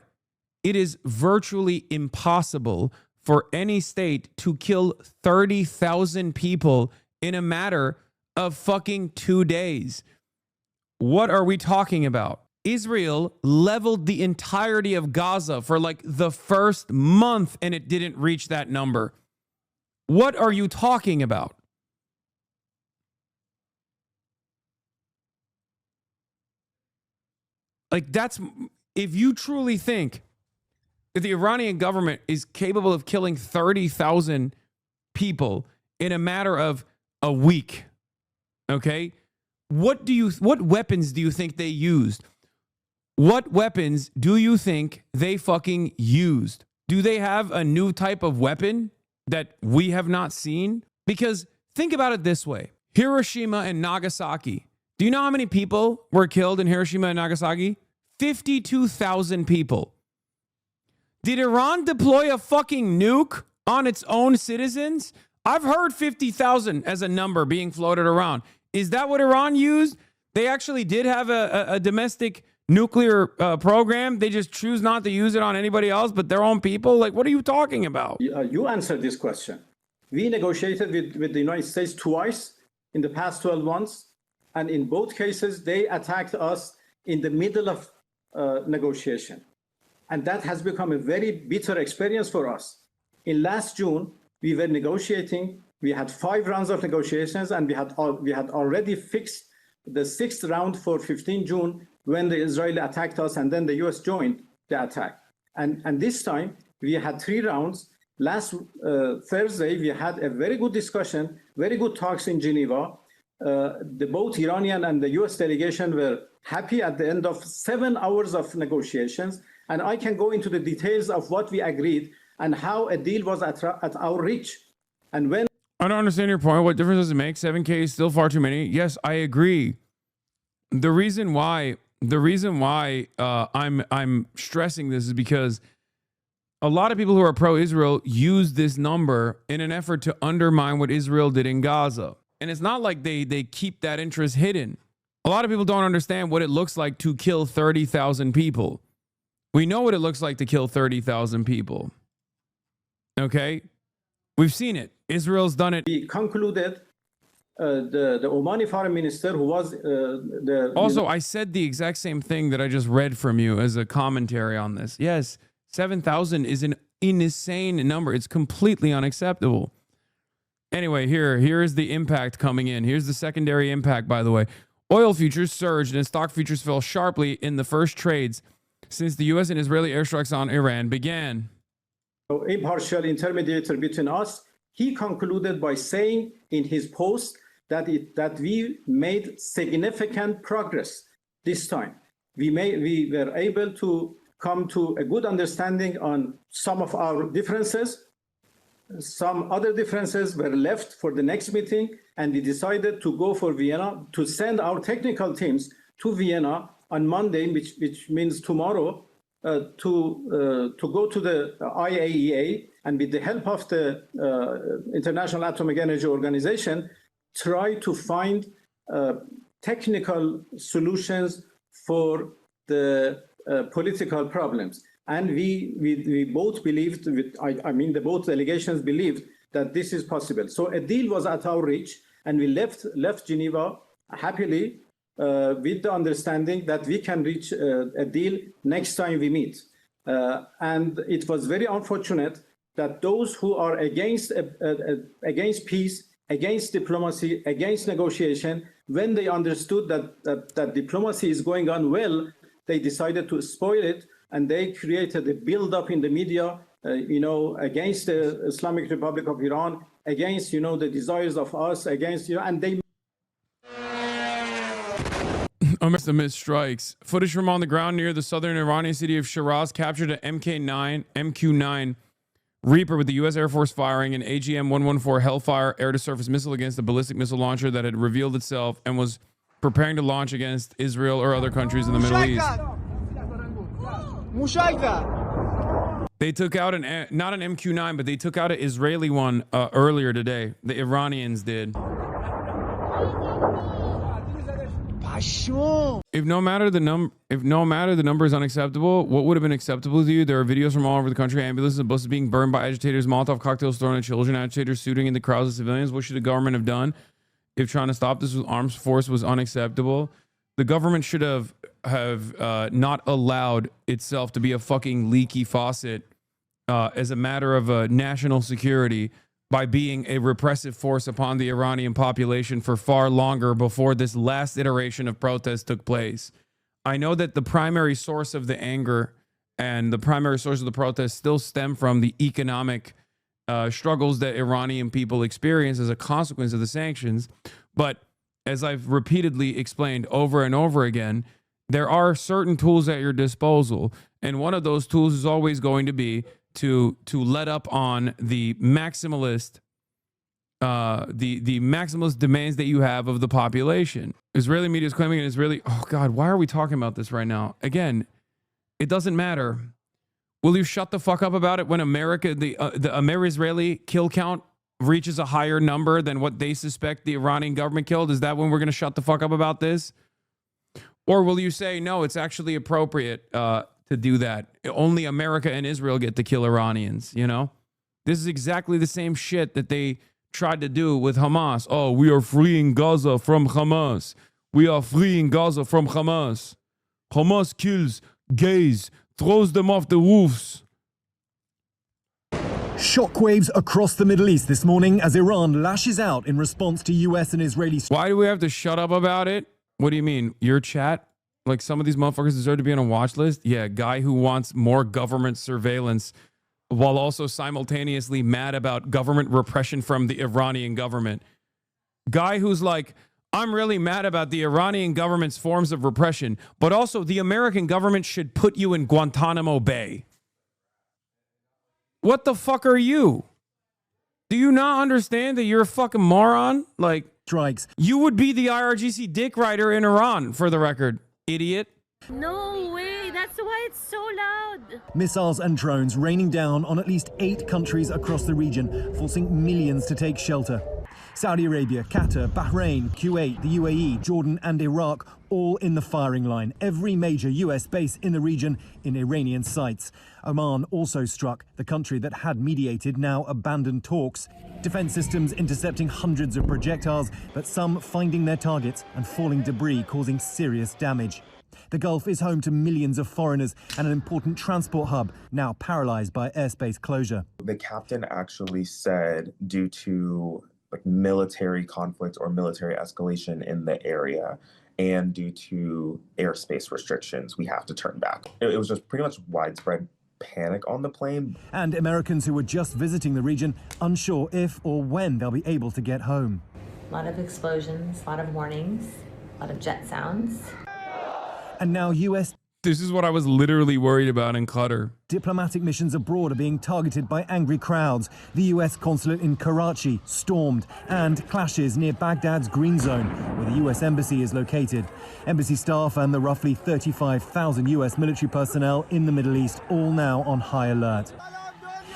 It is virtually impossible for any state to kill 30,000 people in a matter of fucking 2 days. What are we talking about? Israel leveled the entirety of Gaza for like the first month and it didn't reach that number. What are you talking about? Like, that's, if you truly think that the Iranian government is capable of killing 30,000 people in a matter of a week, okay? What weapons do you think they used? What weapons do you think they fucking used? Do they have a new type of weapon that we have not seen? Because think about it this way. Hiroshima and Nagasaki. Do you know how many people were killed in Hiroshima and Nagasaki? 52,000 people. Did Iran deploy a fucking nuke on its own citizens? I've heard 50,000 as a number being floated around. Is that what Iran used? They actually did have a domestic nuclear program. They just choose not to use it on anybody else but their own people? Like, what are you talking about? You answered this question. We negotiated with the United States twice in the past 12 months. And in both cases, they attacked us in the middle of negotiation. And that has become a very bitter experience for us. In last June, we were negotiating. We had 5 rounds of negotiations, and we had already fixed the 6th round for 15 June when the Israeli attacked us, and then the U.S. joined the attack. And this time, we had 3 rounds. Last Thursday, we had a very good discussion, very good talks in Geneva. Both Iranian and the U.S. delegation were happy at the end of 7 hours of negotiations. And I can go into the details of what we agreed and how a deal was at our reach. And when I don't understand your point. What difference does it make? 7K is still far too many. Yes, I agree. The reason why I'm stressing this is because a lot of people who are pro-Israel use this number in an effort to undermine what Israel did in Gaza. And it's not like they keep that interest hidden. A lot of people don't understand what it looks like to kill 30,000 people. We know what it looks like to kill 30,000 people. Okay? We've seen it. Israel's done it. We concluded the Omani foreign minister, who was Also, I said the exact same thing that I just read from you as a commentary on this. Yes, 7,000 is an insane number. It's completely unacceptable. Anyway, here is the impact coming in. Here's the secondary impact, by the way. Oil futures surged and stock futures fell sharply in the first trades since the U.S. and Israeli airstrikes on Iran began. Impartial intermediator between us, he concluded by saying in his post that we made significant progress this time. We were able to come to a good understanding on some of our differences. some other differences were left for the next meeting, and we decided to go for Vienna, to send our technical teams to Vienna on Monday, which means tomorrow, to go to the IAEA, and with the help of the International Atomic Energy Organization, try to find technical solutions for the political problems. And we both believed, both delegations believed that this is possible. So a deal was at our reach, and we left Geneva happily with the understanding that we can reach a deal next time we meet. And it was very unfortunate that those who are against peace, against diplomacy, against negotiation, when they understood that diplomacy is going on well, they decided to spoil it, and they created a build-up in the media, against the Islamic Republic of Iran, against, the desires of us, against, and they... Amidst strikes. Footage from on the ground near the southern Iranian city of Shiraz captured an MQ-9 Reaper with the U.S. Air Force firing an AGM-114 Hellfire air-to-surface missile against a ballistic missile launcher that had revealed itself and was preparing to launch against Israel or other countries in the Middle East. They took out not an MQ-9, but they took out an Israeli one earlier today. The Iranians did. If no matter the number is unacceptable, what would have been acceptable to you? There are videos from all over the country, ambulances and buses being burned by agitators, Molotov cocktails thrown at children, agitators shooting in the crowds of civilians. What should the government have done if trying to stop this with armed force was unacceptable? The government should have not allowed itself to be a fucking leaky faucet as a matter of national security by being a repressive force upon the Iranian population for far longer before this last iteration of protest took place. I know that the primary source of the anger and the primary source of the protest still stem from the economic struggles that Iranian people experience as a consequence of the sanctions. But as I've repeatedly explained over and over again, there are certain tools at your disposal. And one of those tools is always going to be to let up on the maximalist the maximalist demands that you have of the population. Israeli media is claiming an Israeli... Oh, God, why are we talking about this right now? Again, it doesn't matter. Will you shut the fuck up about it when America, the Amer-Israeli kill count reaches a higher number than what they suspect the Iranian government killed? Is that when we're going to shut the fuck up about this? Or will you say, no, it's actually appropriate to do that? Only America and Israel get to kill Iranians, you know? This is exactly the same shit that they tried to do with Hamas. Oh, we are freeing Gaza from Hamas. We are freeing Gaza from Hamas. Hamas kills gays, throws them off the roofs. Shockwaves across the Middle East this morning as Iran lashes out in response to US and Israeli... Why do we have to shut up about it? What do you mean? Your chat? Like some of these motherfuckers deserve to be on a watch list? Yeah, guy who wants more government surveillance while also simultaneously mad about government repression from the Iranian government. Guy who's like, I'm really mad about the Iranian government's forms of repression, but also the American government should put you in Guantanamo Bay. What the fuck are you? Do you not understand that you're a fucking moron? Like, strikes. You would be the IRGC dick rider in Iran, for the record, idiot. No way, that's why it's so loud. Missiles and drones raining down on at least 8 countries across the region, forcing millions to take shelter. Saudi Arabia, Qatar, Bahrain, Kuwait, the UAE, Jordan and Iraq, all in the firing line. Every major US base in the region in Iranian sights. Oman also struck. The country that had mediated now abandoned talks. Defense systems intercepting hundreds of projectiles, but some finding their targets and falling debris causing serious damage. The Gulf is home to millions of foreigners and an important transport hub, now paralyzed by airspace closure. The captain actually said, due to military conflict or military escalation in the area and due to airspace restrictions, we have to turn back. It was just pretty much widespread panic on the plane. And Americans who were just visiting the region unsure if or when they'll be able to get home. A lot of explosions, a lot of warnings, a lot of jet sounds. And now US... This is what I was literally worried about in Qatar. Diplomatic missions abroad are being targeted by angry crowds. The US consulate in Karachi stormed, and clashes near Baghdad's Green Zone, where the US embassy is located. Embassy staff and the roughly 35,000 US military personnel in the Middle East all now on high alert.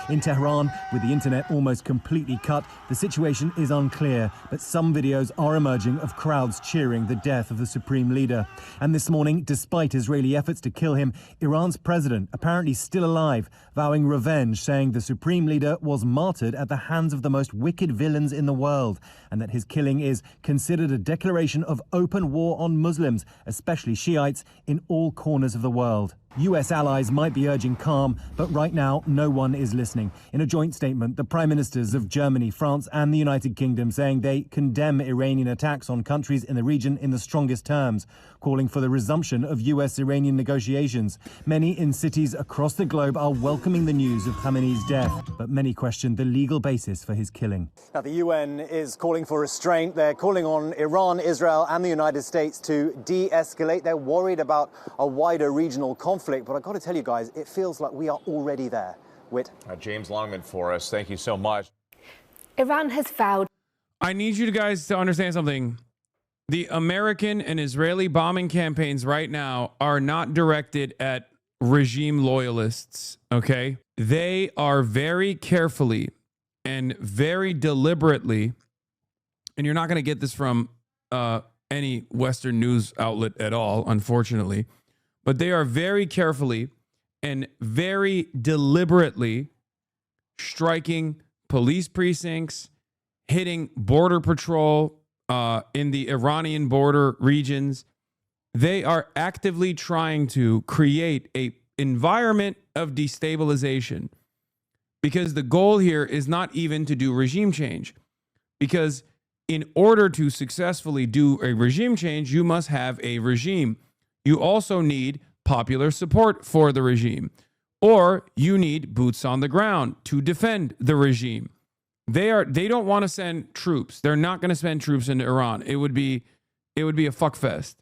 In Tehran, with the internet almost completely cut, the situation is unclear, but some videos are emerging of crowds cheering the death of the supreme leader. And this morning, despite Israeli efforts to kill him, Iran's president, apparently still alive, vowing revenge, saying the supreme leader was martyred at the hands of the most wicked villains in the world, and that his killing is considered a declaration of open war on Muslims, especially Shiites, in all corners of the world. US allies might be urging calm, but right now no one is listening. In a joint statement, the prime ministers of Germany, France and the United Kingdom saying they condemn Iranian attacks on countries in the region in the strongest terms, calling for the resumption of US-Iranian negotiations. Many in cities across the globe are welcoming the news of Khamenei's death, but many question the legal basis for his killing. Now, the UN is calling for restraint. They're calling on Iran, Israel and the United States to de-escalate. They're worried about a wider regional conflict. But I've got to tell you guys, it feels like we are already there. Whit. James Longman for us. Thank you so much. Iran has vowed. I need you guys to understand something. The American and Israeli bombing campaigns right now are not directed at regime loyalists, okay? They are very carefully and very deliberately, and you're not going to get this from any Western news outlet at all, unfortunately, but they are very carefully and very deliberately striking police precincts, hitting border patrol in the Iranian border regions. They are actively trying to create an environment of destabilization, because the goal here is not even to do regime change. Because in order to successfully do a regime change, you must have a regime. You also need popular support for the regime, or you need boots on the ground to defend the regime. They don't want to send troops. They're not going to send troops into Iran. It would be a fuck fest.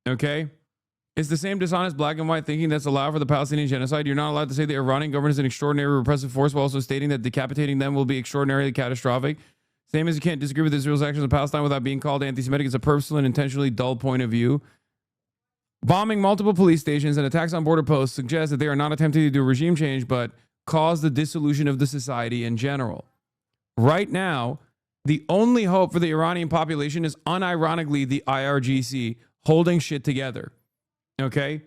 Okay? It's the same dishonest black and white thinking that's allowed for the Palestinian genocide. You're not allowed to say the Iranian government is an extraordinary repressive force while also stating that decapitating them will be extraordinarily catastrophic. Same as you can't disagree with Israel's actions in Palestine without being called anti-Semitic. It's a purposeful and intentionally dull point of view. Bombing multiple police stations and attacks on border posts suggest that they are not attempting to do regime change, but cause the dissolution of the society in general. Right now, the only hope for the Iranian population is unironically the IRGC holding shit together. Okay?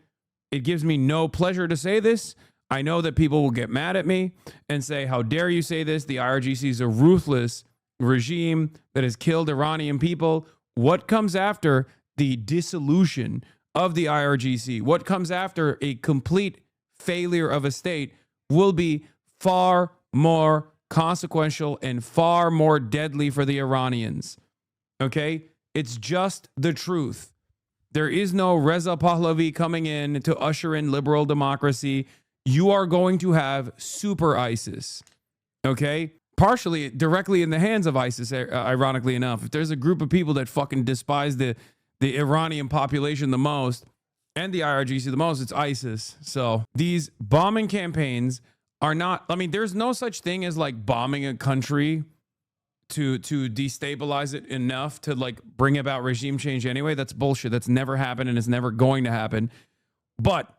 It gives me no pleasure to say this. I know that people will get mad at me and say, how dare you say this? The IRGC is a ruthless regime that has killed Iranian people. What comes after the dissolution of the IRGC, what comes after a complete failure of a state, will be far more consequential and far more deadly for the Iranians. Okay? It's just the truth. There is no Reza Pahlavi coming in to usher in liberal democracy. You are going to have super ISIS. Okay? Partially directly in the hands of ISIS, ironically enough. If there's a group of people that fucking despise the Iranian population the most and the IRGC the most, it's ISIS. So these bombing campaigns are not, I mean, there's no such thing as like bombing a country to destabilize it enough to like bring about regime change anyway. That's bullshit. That's never happened and it's never going to happen. But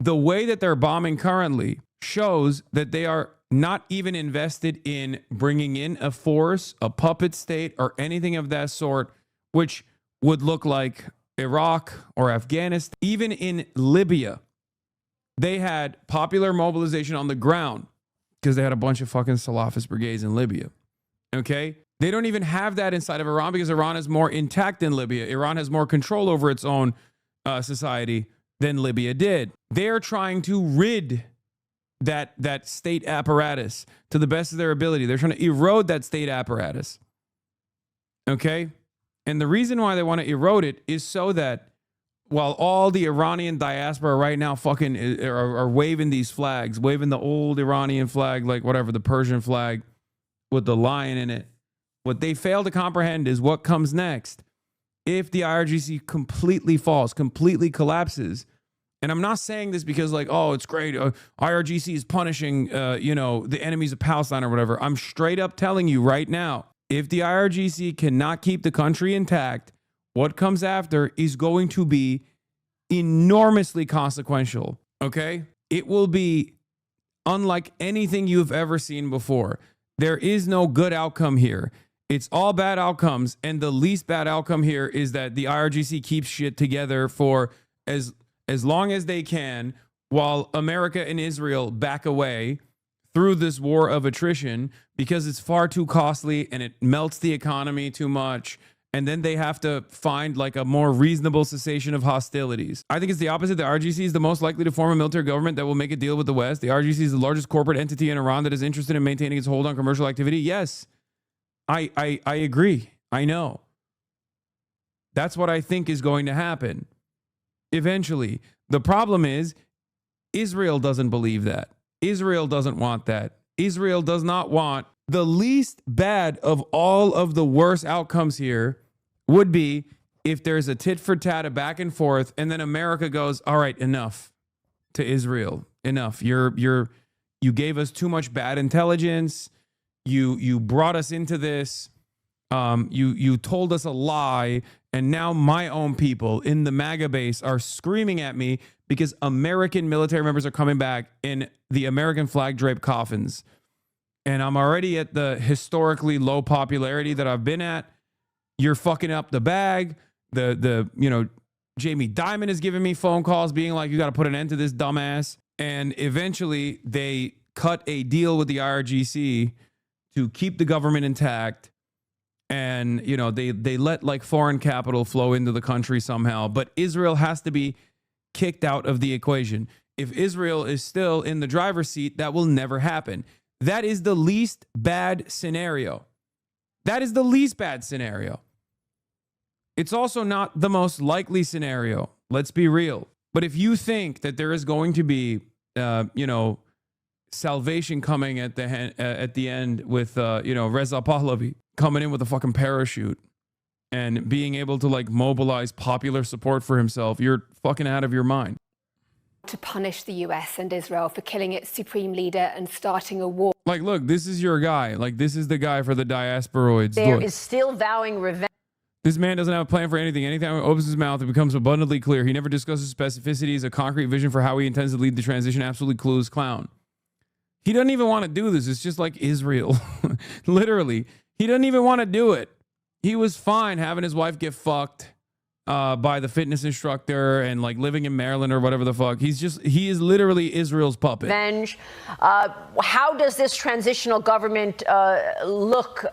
the way that they're bombing currently shows that they are not even invested in bringing in a force, a puppet state, or anything of that sort, which would look like Iraq or Afghanistan. Even in Libya, they had popular mobilization on the ground because they had a bunch of fucking Salafist brigades in Libya. Okay? They don't even have that inside of Iran because Iran is more intact than Libya. Iran has more control over its own society than Libya did. They're trying to rid that state apparatus to the best of their ability. They're trying to erode that state apparatus. Okay? And the reason why they want to erode it is so that while all the Iranian diaspora right now fucking are waving these flags, waving the old Iranian flag, like whatever, the Persian flag with the lion in it, what they fail to comprehend is what comes next. If the IRGC completely falls, completely collapses, And I'm not saying this because like, oh, it's great. IRGC is punishing, the enemies of Palestine or whatever. I'm straight up telling you right now, if the IRGC cannot keep the country intact, what comes after is going to be enormously consequential. Okay? It will be unlike anything you've ever seen before. There is no good outcome here. It's all bad outcomes. And the least bad outcome here is that the IRGC keeps shit together for as long as they can, while America and Israel back away through this war of attrition because it's far too costly and it melts the economy too much. And then they have to find like a more reasonable cessation of hostilities. I think it's the opposite. The RGC is the most likely to form a military government that will make a deal with the West. The RGC is the largest corporate entity in Iran that is interested in maintaining its hold on commercial activity. Yes, I agree. I know. That's what I think is going to happen. Eventually. The problem is Israel doesn't believe that. Israel doesn't want that. Israel does not want the least bad of all of the worst outcomes here would be if there's a tit for tat, a back and forth, and then America goes, all right, enough to Israel. Enough. You gave us too much bad intelligence. You brought us into this. You told us a lie. And now my own people in the MAGA base are screaming at me because American military members are coming back in the American flag draped coffins. And I'm already at the historically low popularity that I've been at. You're fucking up the bag. Jamie Dimon is giving me phone calls being like, you got to put an end to this dumbass. And eventually they cut a deal with the IRGC to keep the government intact. And, they let like foreign capital flow into the country somehow. But Israel has to be kicked out of the equation. If Israel is still in the driver's seat, that will never happen. That is the least bad scenario. That is the least bad scenario. It's also not the most likely scenario. Let's be real. But if you think that there is going to be, salvation coming at the end with, Reza Pahlavi coming in with a fucking parachute and being able to like mobilize popular support for himself, you're fucking out of your mind. To punish the US and Israel for killing its supreme leader and starting a war. Like, look, this is your guy. Like, this is the guy for the diasporoids. There is still vowing revenge. This man doesn't have a plan for anything. Anytime he opens his mouth, it becomes abundantly clear. He never discusses specificities, a concrete vision for how he intends to lead the transition. Absolutely clueless clown. He doesn't even want to do this. It's just like Israel. Literally. He doesn't even want to do it. He was fine having his wife get fucked by the fitness instructor and like living in Maryland or whatever the fuck. He is literally Israel's puppet. Revenge. How does this transitional government look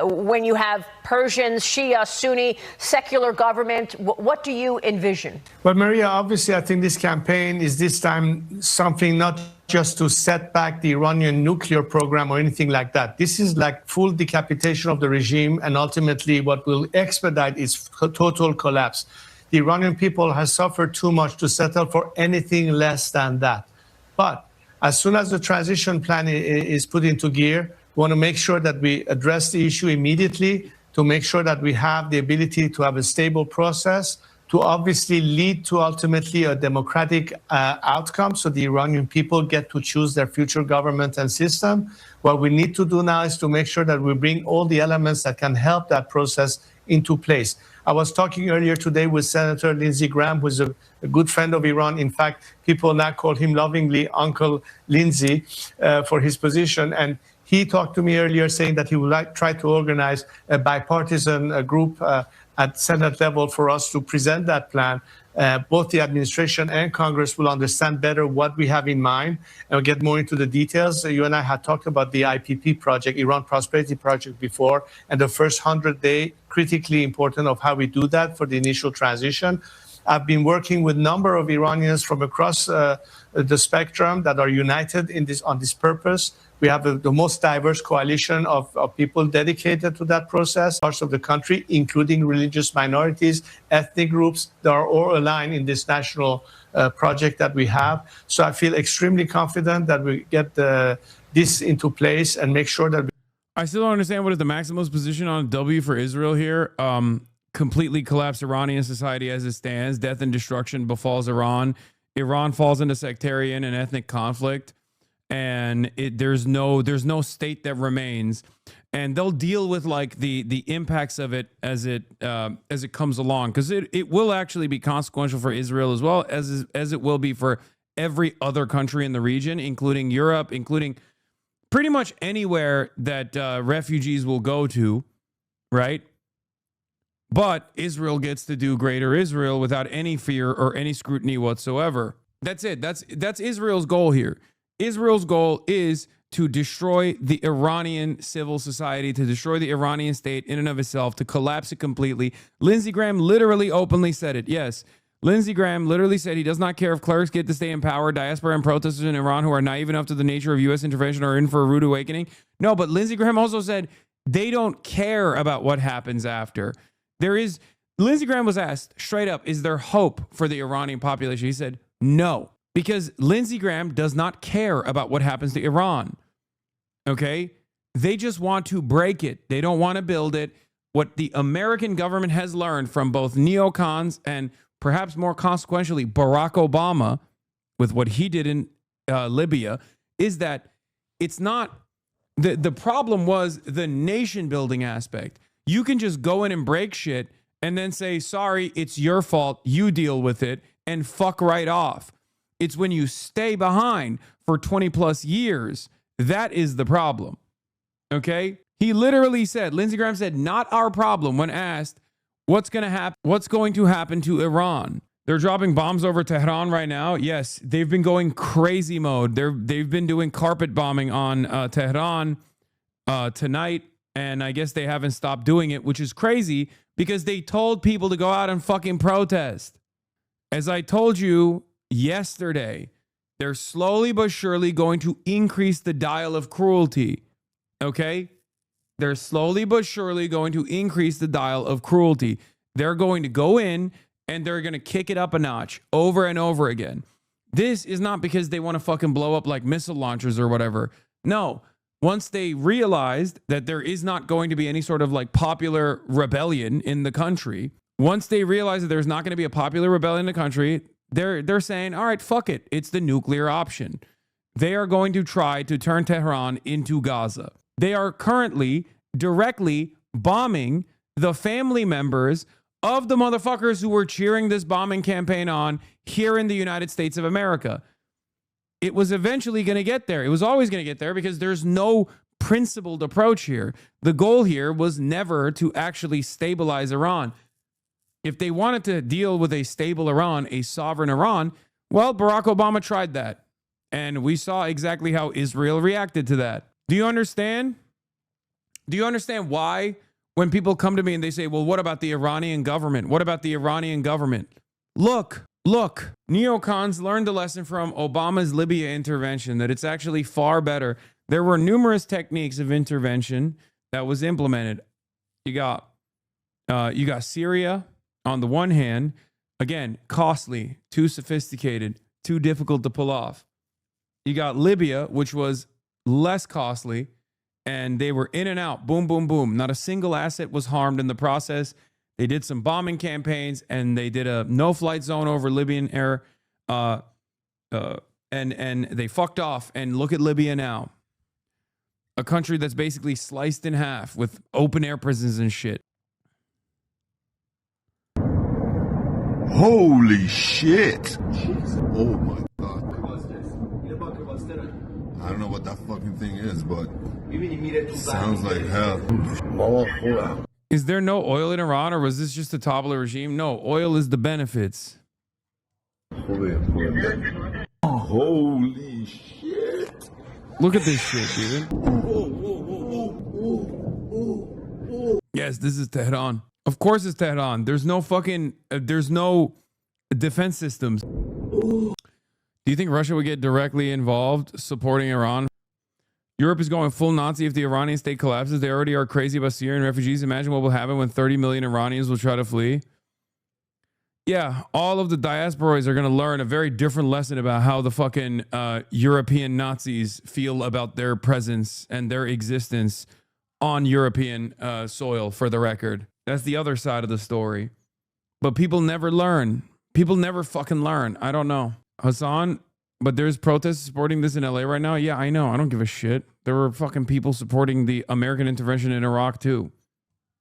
when you have Persians, Shia, Sunni, secular government? What do you envision? Well, Maria, obviously, I think this campaign is this time something not just to set back the Iranian nuclear program or anything like that. This is like full decapitation of the regime, and ultimately what will expedite its total collapse. The Iranian people has suffered too much to settle for anything less than that. But as soon as the transition plan is put into gear, we want to make sure that we address the issue immediately, to make sure that we have the ability to have a stable process, to obviously lead to ultimately a democratic outcome so the Iranian people get to choose their future government and system. What we need to do now is to make sure that we bring all the elements that can help that process into place. I was talking earlier today with Senator Lindsey Graham, who's a good friend of Iran. In fact, people now call him lovingly Uncle Lindsey for his position. And he talked to me earlier saying that he would try to organize a bipartisan group at Senate level for us to present that plan. Both the administration and Congress will understand better what we have in mind and we'll get more into the details. You and I had talked about the IPP project, Iran Prosperity Project, before, and the first 100-day, critically important of how we do that for the initial transition. I've been working with a number of Iranians from across the spectrum that are united on this purpose. We have the most diverse coalition of people dedicated to that process, parts of the country, including religious minorities, ethnic groups that are all aligned in this national project that we have. So I feel extremely confident that we get this into place and make sure that I still don't understand what is the maximalist position on W for Israel here. Completely collapse Iranian society as it stands. Death and destruction befalls Iran Iran falls into sectarian and ethnic conflict, and there's no state that remains, and they'll deal with like the impacts of it as it comes along, because it will actually be consequential for Israel as well as it will be for every other country in the region, including Europe, including pretty much anywhere that refugees will go to, right? But Israel gets to do greater Israel without any fear or any scrutiny whatsoever. That's it. That's Israel's goal here. Israel's goal is to destroy the Iranian civil society, to destroy the Iranian state in and of itself, to collapse it completely. Lindsey Graham literally openly said it. Yes, Lindsey Graham literally said he does not care if clerics get to stay in power. Diaspora and protesters in Iran who are naive enough to the nature of U.S. intervention are in for a rude awakening. No, but Lindsey Graham also said they don't care about what happens after. Lindsey Graham was asked straight up, is there hope for the Iranian population? He said no, because Lindsey Graham does not care about what happens to Iran. Okay? They just want to break it. They don't want to build it. What the American government has learned from both neocons and perhaps more consequentially Barack Obama with what he did in Libya is that it's not, the problem was the nation building aspect. You can just go in and break shit and then say, sorry, it's your fault, you deal with it, and fuck right off. It's when you stay behind for 20 plus years, that is the problem. Okay? He literally said, Lindsey Graham said, not our problem when asked what's going to happen to Iran. They're dropping bombs over Tehran right now. Yes, they've been going crazy mode. They've been doing carpet bombing on Tehran tonight. And I guess they haven't stopped doing it, which is crazy because they told people to go out and fucking protest. As I told you yesterday, they're slowly but surely going to increase the dial of cruelty. Okay? They're slowly but surely going to increase the dial of cruelty. They're going to go in and they're going to kick it up a notch over and over again. This is not because they want to fucking blow up like missile launchers or whatever. No. Once they realized that there is not going to be any sort of like popular rebellion in the country, once they realize that there's not going to be a popular rebellion in the country, they're saying, all right, fuck it. It's the nuclear option. They are going to try to turn Tehran into Gaza. They are currently directly bombing the family members of the motherfuckers who were cheering this bombing campaign on here in the United States of America. It was eventually going to get there. It was always going to get there because there's no principled approach here. The goal here was never to actually stabilize Iran. If they wanted to deal with a stable Iran, a sovereign Iran, well, Barack Obama tried that. And we saw exactly how Israel reacted to that. Do you understand? Do you understand why when people come to me and they say, well, what about the Iranian government? What about the Iranian government? Look, neocons learned the lesson from Obama's Libya intervention that it's actually far better. There were numerous techniques of intervention that was implemented. You got Syria on the one hand, again, costly, too sophisticated, too difficult to pull off. You got Libya, which was less costly, and they were in and out, boom, boom, boom. Not a single asset was harmed in the process. They did some bombing campaigns, and they did a no-flight zone over Libyan air, and they fucked off. And look at Libya now, a country that's basically sliced in half with open-air prisons and shit. Holy shit! Oh my god! I don't know what that fucking thing is, but it sounds like hell. Is there no oil in Iran, or was this just a topple regime? No, oil is the benefits. Holy shit! Look at this shit, dude. Yes, this is Tehran. Of course it's Tehran. There's no fucking, there's no defense systems. Do you think Russia would get directly involved supporting Iran? Europe is going full Nazi if the Iranian state collapses. They already are crazy about Syrian refugees. Imagine what will happen when 30 million Iranians will try to flee. Yeah, all of the diasporas are going to learn a very different lesson about how the fucking European Nazis feel about their presence and their existence on European soil, for the record. That's the other side of the story. But people never learn. People never fucking learn. I don't know. Hasan, but there's protests supporting this in LA right now. Yeah, I know. I don't give a shit. There were fucking people supporting the American intervention in Iraq too.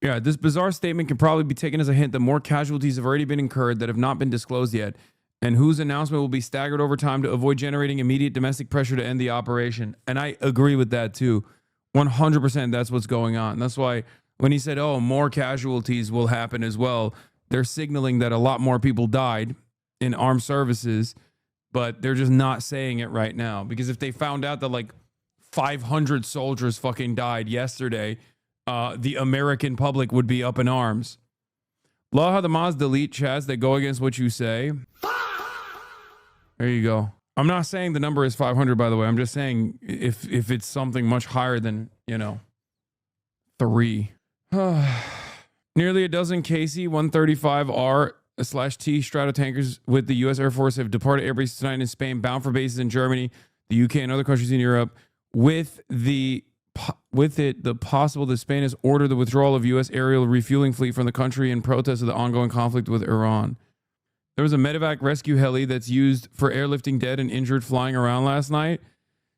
Yeah, this bizarre statement can probably be taken as a hint that more casualties have already been incurred that have not been disclosed yet, and whose announcement will be staggered over time to avoid generating immediate domestic pressure to end the operation. And I agree with that too. 100% that's what's going on. That's why when he said, oh, more casualties will happen as well, they're signaling that a lot more people died in armed services, but they're just not saying it right now. Because if they found out that like 500 soldiers fucking died yesterday, the American public would be up in arms. Law Hadamaz delete chats that go against what you say. There you go. I'm not saying the number is 500, by the way. I'm just saying if it's something much higher than, 3. Nearly a dozen KC-135R/T Stratotankers with the U.S. Air Force have departed air bases tonight in Spain, bound for bases in Germany, the UK, and other countries in Europe. With it, the possible that Spain has ordered the withdrawal of U.S. aerial refueling fleet from the country in protest of the ongoing conflict with Iran. There was a medevac rescue heli that's used for airlifting dead and injured flying around last night.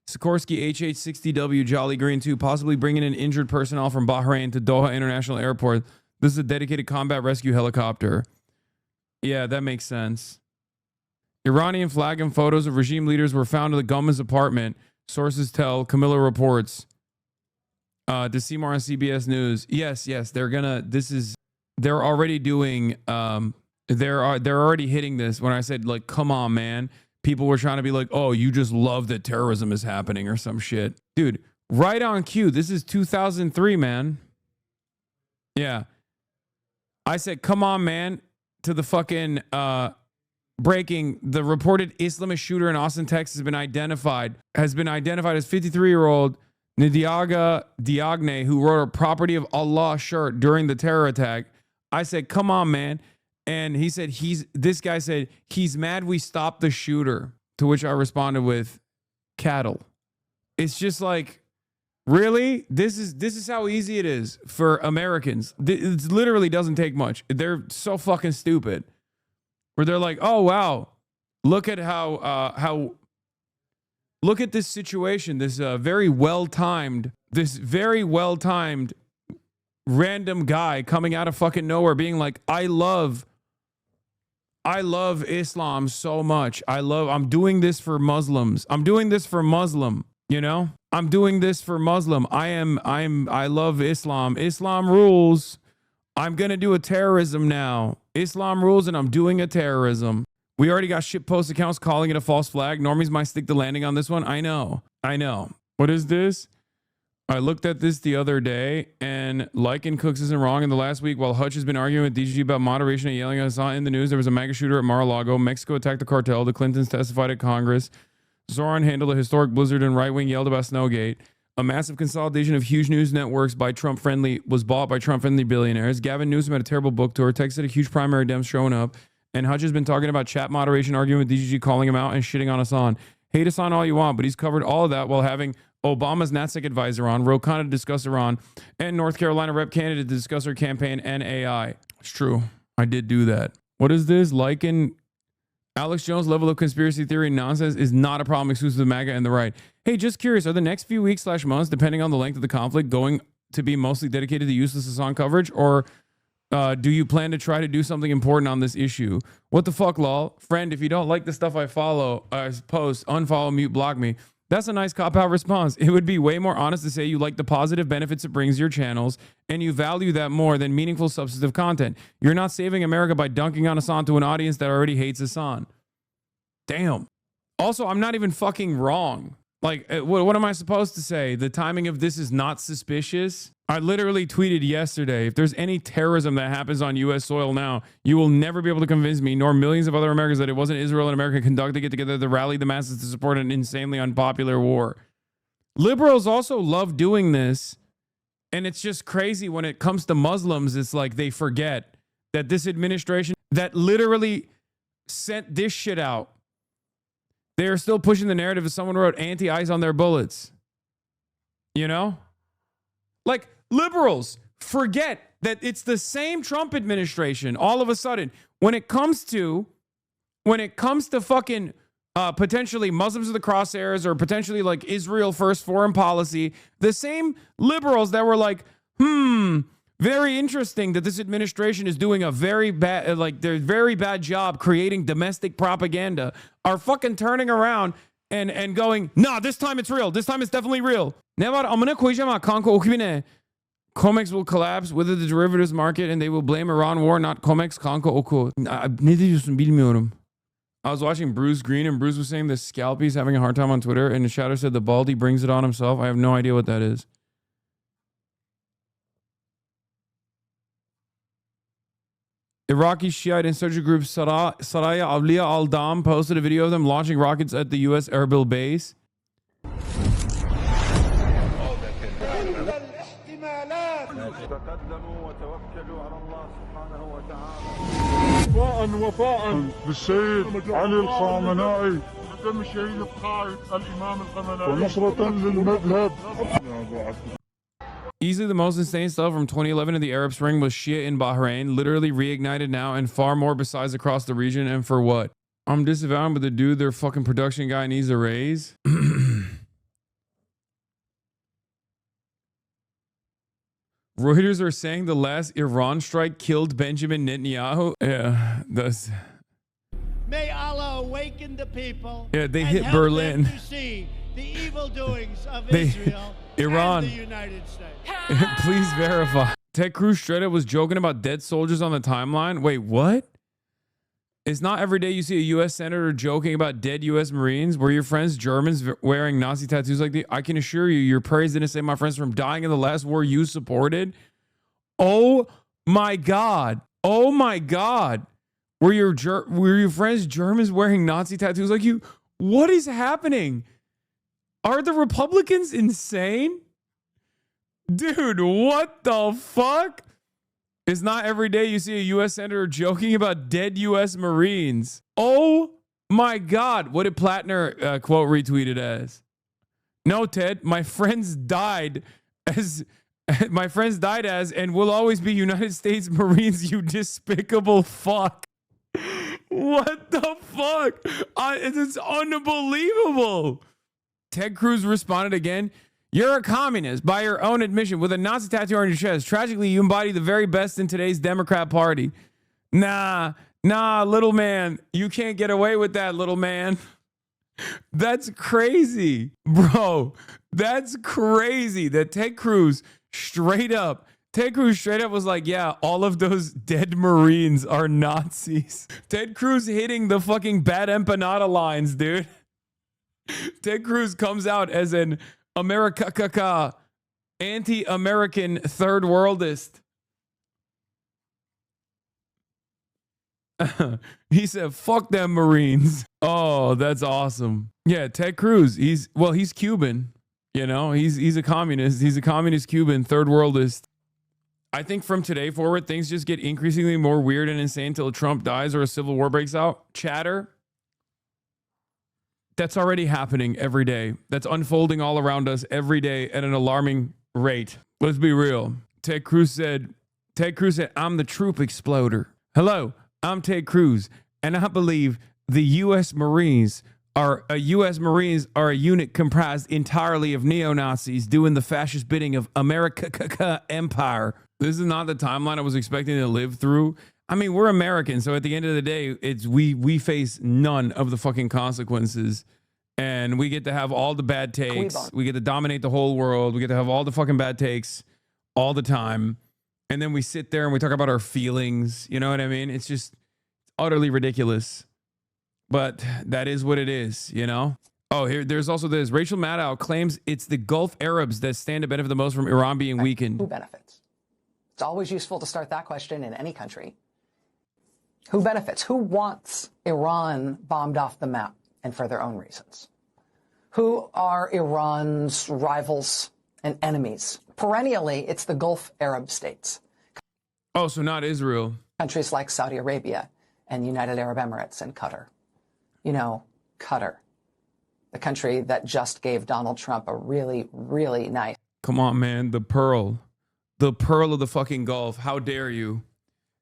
Sikorsky HH-60W Jolly Green 2, possibly bringing in injured personnel from Bahrain to Doha International Airport. This is a dedicated combat rescue helicopter. Yeah, that makes sense. Iranian flag and photos of regime leaders were found in the gunman's apartment. Sources tell. Camilla reports. To Seymour on CBS News. Yes, they're already doing, they're already hitting this. When I said, like, come on, man, people were trying to be like, oh, you just love that terrorism is happening or some shit. Dude, right on cue. This is 2003, man. Yeah. I said, come on, man, to the fucking breaking. The reported Islamist shooter in Austin, Texas has been identified as 53-year-old Ndiaga Diagne, who wore a Property of Allah shirt during the terror attack. I said, come on, man. And he said, this guy said, he's mad we stopped the shooter. To which I responded with cattle. It's just like, really? This is how easy it is for Americans. It literally doesn't take much. They're so fucking stupid. Where they're like, oh, wow, look at look at this situation. This very well-timed random guy coming out of fucking nowhere being like, I love Islam so much. I'm doing this for Muslims. I'm doing this for Muslim, I'm doing this for Muslim. I love Islam. Islam rules. I'm going to do a terrorism now. Islam rules and I'm doing a terrorism. We already got shitpost accounts calling it a false flag. Normies might stick the landing on this one. I know. What is this? I looked at this the other day, and Lycan Cooks isn't wrong. In the last week, while Hutch has been arguing with DGG about moderation and yelling at Hasan in the news, there was a mega shooter at Mar-a-Lago. Mexico attacked the cartel. The Clintons testified at Congress. Zoran handled a historic blizzard, and right-wing yelled about Snowgate. A massive consolidation of huge news networks was bought by Trump-friendly billionaires. Gavin Newsom had a terrible book tour. Texas had a huge primary Dems showing up. And Hutch has been talking about chat moderation, arguing with DGG, calling him out, and shitting on Hasan. Hate Hasan all you want, but he's covered all of that while having Obama's NATSEC advisor on, Ro Khanna to discuss Iran, and North Carolina rep candidate to discuss her campaign and AI. It's true. I did do that. What is this? Alex Jones' level of conspiracy theory nonsense is not a problem exclusive to MAGA and the right. Hey, just curious, are the next few weeks / months, depending on the length of the conflict, going to be mostly dedicated to useless Hasan coverage, or do you plan to try to do something important on this issue? What the fuck, lol? Friend, if you don't like the stuff I post, unfollow, mute, block me. That's a nice cop-out response. It would be way more honest to say you like the positive benefits it brings your channels and you value that more than meaningful substantive content. You're not saving America by dunking on Hasan to an audience that already hates Hasan. Damn. Also, I'm not even fucking wrong. Like, what am I supposed to say? The timing of this is not suspicious? I literally tweeted yesterday, if there's any terrorism that happens on U.S. soil now, you will never be able to convince me, nor millions of other Americans, that it wasn't Israel and America conducting it together to rally the masses to support an insanely unpopular war. Liberals also love doing this, and it's just crazy when it comes to Muslims. It's like they forget that this administration that literally sent this shit out, they are still pushing the narrative as someone wrote anti-ice on their bullets. Like, liberals forget that it's the same Trump administration all of a sudden. When it comes to fucking potentially Muslims are the crosshairs, or potentially like Israel first foreign policy. The same liberals that were like, very interesting that this administration is doing a very bad, like their very bad job creating domestic propaganda, are fucking turning around and going, nah, this time it's real. This time it's definitely real. Never, I'm gonna COMEX will collapse with the derivatives market and they will blame Iran war, not COMEX kanka oku. Ne diyorsun bilmiyorum. I was watching Bruce Green and Bruce was saying the Scalpy's having a hard time on Twitter, and the Shadow said the Baldy brings it on himself. I have no idea what that is. Iraqi Shiite insurgent group Saraya Avliya al-Dam posted a video of them launching rockets at the U.S. Erbil base. وفاء بالسيد علي الخامنائي تم شهيد القائد الإمام الخامنائي ونصرة للمذهب. Easily the most insane stuff from 2011 in the Arab Spring was Shia in Bahrain, literally reignited now, and far more besides across the region. And for what? I'm disavowing, but the dude, their fucking production guy, needs a raise. Reuters are saying the last Iran strike killed Benjamin Netanyahu. Yeah, that's. May Allah awaken the people. Yeah, they and hit help Berlin. Them to see the evil doings of Israel Iran. and the United States. Please verify. Ted Cruz straight up was joking about dead soldiers on the timeline. Wait, what? It's not every day you see a U.S. senator joking about dead U.S. Marines. Were your friends Germans wearing Nazi tattoos like that? I can assure you, your prayers didn't save my friends from dying in the last war you supported. Oh my God. Oh my God. Were your friends Germans wearing Nazi tattoos like you? What is happening? Are the Republicans insane? Dude, what the fuck? It's not every day you see a U.S. senator joking about dead U.S. Marines. Oh my God. What did Plattner quote retweeted as? No, Ted, my friends died as, and will always be United States Marines, you despicable fuck. What the fuck? It's unbelievable. Ted Cruz responded again. You're a communist by your own admission with a Nazi tattoo on your chest. Tragically, you embody the very best in today's Democrat Party. Nah, little man. You can't get away with that, little man. That's crazy. Bro, that's crazy that Ted Cruz straight up was like, yeah, all of those dead Marines are Nazis. Ted Cruz hitting the fucking bad empanada lines, dude. Ted Cruz comes out as an anti-American third worldist. He said, fuck them Marines. Oh, that's awesome. Yeah, Ted Cruz, he's Cuban. You know, he's a communist. He's a communist Cuban, third worldist. I think from today forward, things just get increasingly more weird and insane until Trump dies or a civil war breaks out. Chatter. That's already happening every day. That's unfolding all around us every day at an alarming rate. Let's be real. Ted Cruz said, I'm the troop exploder. Hello, I'm Ted Cruz, and I believe the U.S. Marines are a unit comprised entirely of neo-Nazis doing the fascist bidding of America empire. This is not the timeline I was expecting to live through. I mean, we're Americans, so at the end of the day, it's we face none of the fucking consequences, and we get to have all the bad takes. We get to dominate the whole world. We get to have all the fucking bad takes all the time, and then we sit there and we talk about our feelings. You know what I mean? It's just utterly ridiculous, but that is what it is, you know? Oh, there's also this. Rachel Maddow claims it's the Gulf Arabs that stand to benefit the most from Iran being weakened. Who benefits? It's always useful to start that question in any country. Who benefits? Who wants Iran bombed off the map and for their own reasons? Who are Iran's rivals and enemies? Perennially, it's the Gulf Arab states. Oh, so not Israel. Countries like Saudi Arabia and United Arab Emirates and Qatar. You know, Qatar, the country that just gave Donald Trump a really, really nice. Come on, man. The pearl of the fucking Gulf. How dare you?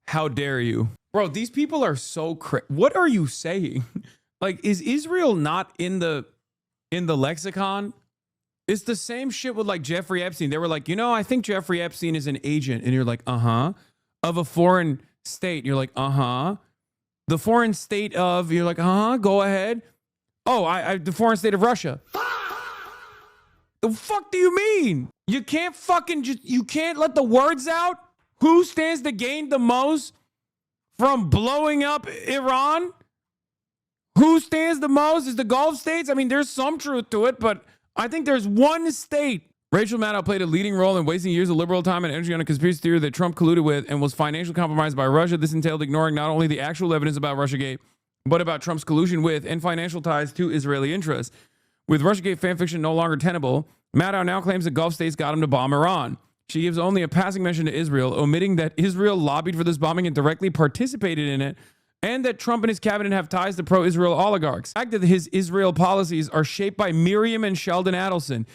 How dare you? Bro, these people are so crazy. What are you saying? Like, is Israel not in the lexicon? It's the same shit with like Jeffrey Epstein. They were like, you know, I think Jeffrey Epstein is an agent. And you're like, of a foreign state. You're like, the foreign state of, you're like, go ahead. Oh, the foreign state of Russia. The fuck do you mean? You can't fucking you can't let the words out? Who stands to gain the most from blowing up Iran? Who stands the most? Is the Gulf states? I mean, there's some truth to it, but I think there's one state. Rachel Maddow played a leading role in wasting years of liberal time and energy on a conspiracy theory that Trump colluded with and was financially compromised by Russia. This entailed ignoring not only the actual evidence about Russiagate, but about Trump's collusion with and financial ties to Israeli interests. With Russiagate fanfiction no longer tenable, Maddow now claims the Gulf states got him to bomb Iran. She gives only a passing mention to Israel, omitting that Israel lobbied for this bombing and directly participated in it, and that Trump and his cabinet have ties to pro-Israel oligarchs. The fact that his Israel policies are shaped by Miriam and Sheldon Adelson,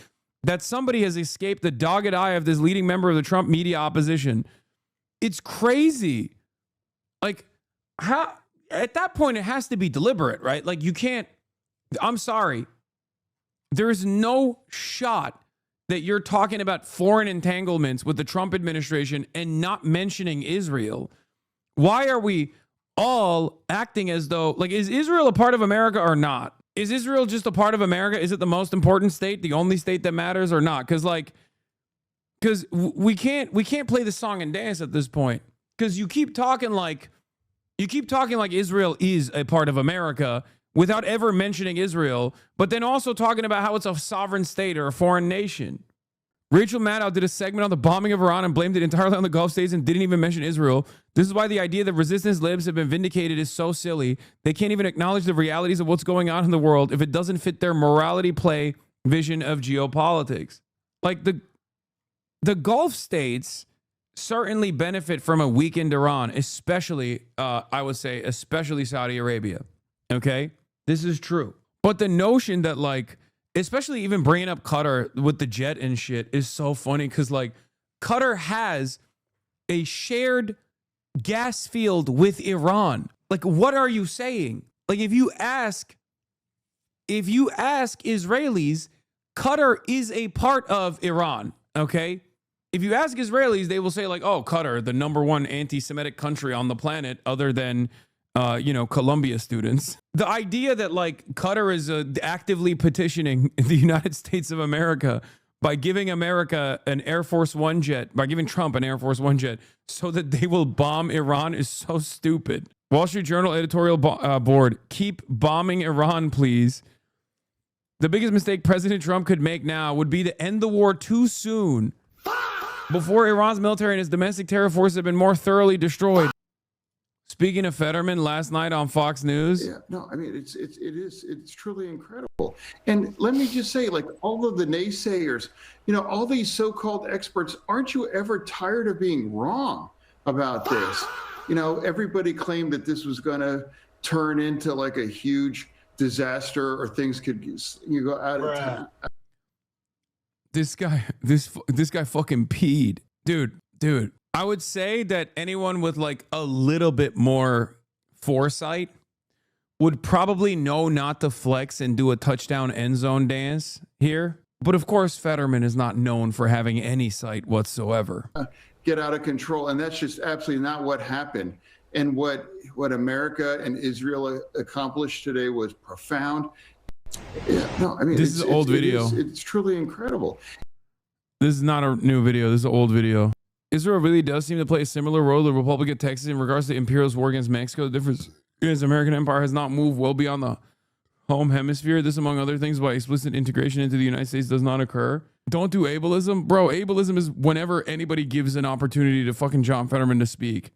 that somebody has escaped the dogged eye of this leading member of the Trump media opposition. It's crazy. Like, how, at that point, it has to be deliberate, right? Like, you can't, I'm sorry. There is no shot that you're talking about foreign entanglements with the Trump administration and not mentioning Israel. Why are we all acting as though, like, is Israel a part of America or not? Is Israel just a part of America? Is it the most important state, the only state that matters or not? Because we can't play the song and dance at this point. Because you keep talking like Israel is a part of America without ever mentioning Israel, but then also talking about how it's a sovereign state or a foreign nation. Rachel Maddow did a segment on the bombing of Iran and blamed it entirely on the Gulf states and didn't even mention Israel. This is why the idea that resistance libs have been vindicated is so silly. They can't even acknowledge the realities of what's going on in the world if it doesn't fit their morality play vision of geopolitics. Like, the Gulf states certainly benefit from a weakened Iran, especially, I would say, especially Saudi Arabia. Okay? This is true. But the notion that, like, especially even bringing up Qatar with the jet and shit is so funny because, like, Qatar has a shared gas field with Iran. Like, what are you saying? Like, if you ask Israelis, Qatar is a part of Iran, okay? If you ask Israelis, they will say, like, oh, Qatar, the #1 anti-Semitic country on the planet other than Columbia students. The idea that, like, Qatar is actively petitioning the United States of America by giving America an Air Force One jet, by giving Trump an Air Force One jet so that they will bomb Iran is so stupid. Wall Street Journal editorial board, keep bombing Iran, please. The biggest mistake President Trump could make now would be to end the war too soon, before Iran's military and its domestic terror forces have been more thoroughly destroyed. Speaking of Fetterman last night on Fox News. Yeah, no, I mean, it's truly incredible. And let me just say, like, all of the naysayers, all these so-called experts, aren't you ever tired of being wrong about this? Everybody claimed that this was going to turn into like a huge disaster or things could go out of time. This guy fucking peed. Dude. I would say that anyone with like a little bit more foresight would probably know not to flex and do a touchdown end zone dance here. But of course, Fetterman is not known for having any sight whatsoever. Get out of control. And that's just absolutely not what happened. And what America and Israel accomplished today was profound. Yeah, no, I mean, this is an old video. It's truly incredible. This is not a new video. This is an old video. Israel really does seem to play a similar role to the Republic of Texas in regards to the imperialist war against Mexico. The difference is American empire has not moved well beyond the home hemisphere. This, among other things, why explicit integration into the United States does not occur. Don't do ableism. Bro, ableism is whenever anybody gives an opportunity to fucking John Fetterman to speak,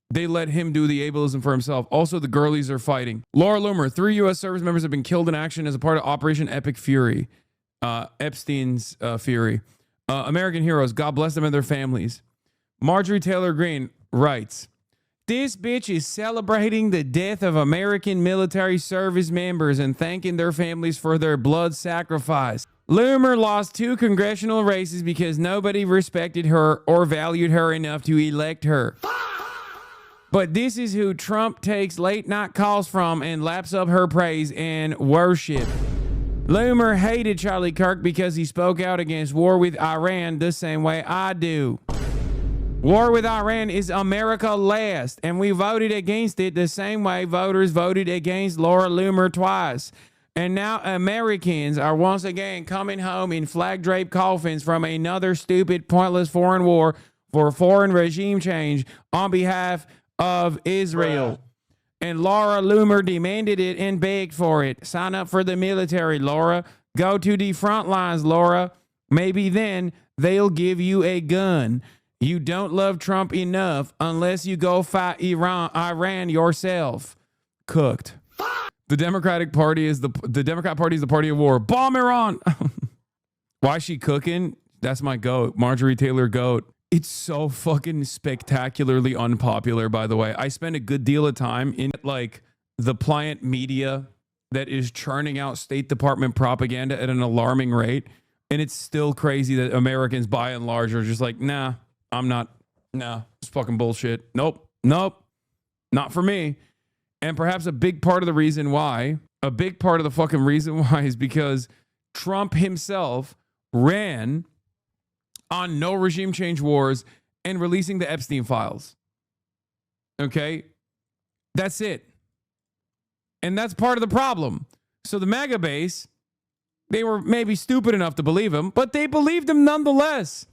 they let him do the ableism for himself. Also, the girlies are fighting. Laura Loomer, 3 U.S. service members have been killed in action as a part of Operation Epic Fury. Epstein's Fury. American heroes, God bless them and their families. Marjorie Taylor Greene writes, this bitch is celebrating the death of American military service members and thanking their families for their blood sacrifice. Loomer lost 2 congressional races because nobody respected her or valued her enough to elect her. But this is who Trump takes late night calls from and laps up her praise and worship. Loomer hated Charlie Kirk because he spoke out against war with Iran the same way I do. War with Iran is America last, and we voted against it the same way voters voted against Laura Loomer twice. And now Americans are once again coming home in flag-draped coffins from another stupid, pointless foreign war for foreign regime change on behalf of Israel. And Laura Loomer demanded it and begged for it. Sign up for the military, Laura. Go to the front lines, Laura. Maybe then they'll give you a gun. You don't love Trump enough unless you go fight Iran yourself. Cooked. The Democratic Party is the Democrat Party is the party of war. Bomb Iran. Why is she cooking? That's my goat, Marjorie Taylor Goat. It's so fucking spectacularly unpopular, by the way. I spend a good deal of time in like the pliant media that is churning out State Department propaganda at an alarming rate. And it's still crazy that Americans by and large are just like, nah, I'm not. Nah, it's fucking bullshit. Nope. Not for me. And perhaps a big part of the reason why is because Trump himself ran on no regime change wars and releasing the Epstein files. Okay? That's it. And that's part of the problem. So the MAGA base, they were maybe stupid enough to believe him, but they believed him nonetheless.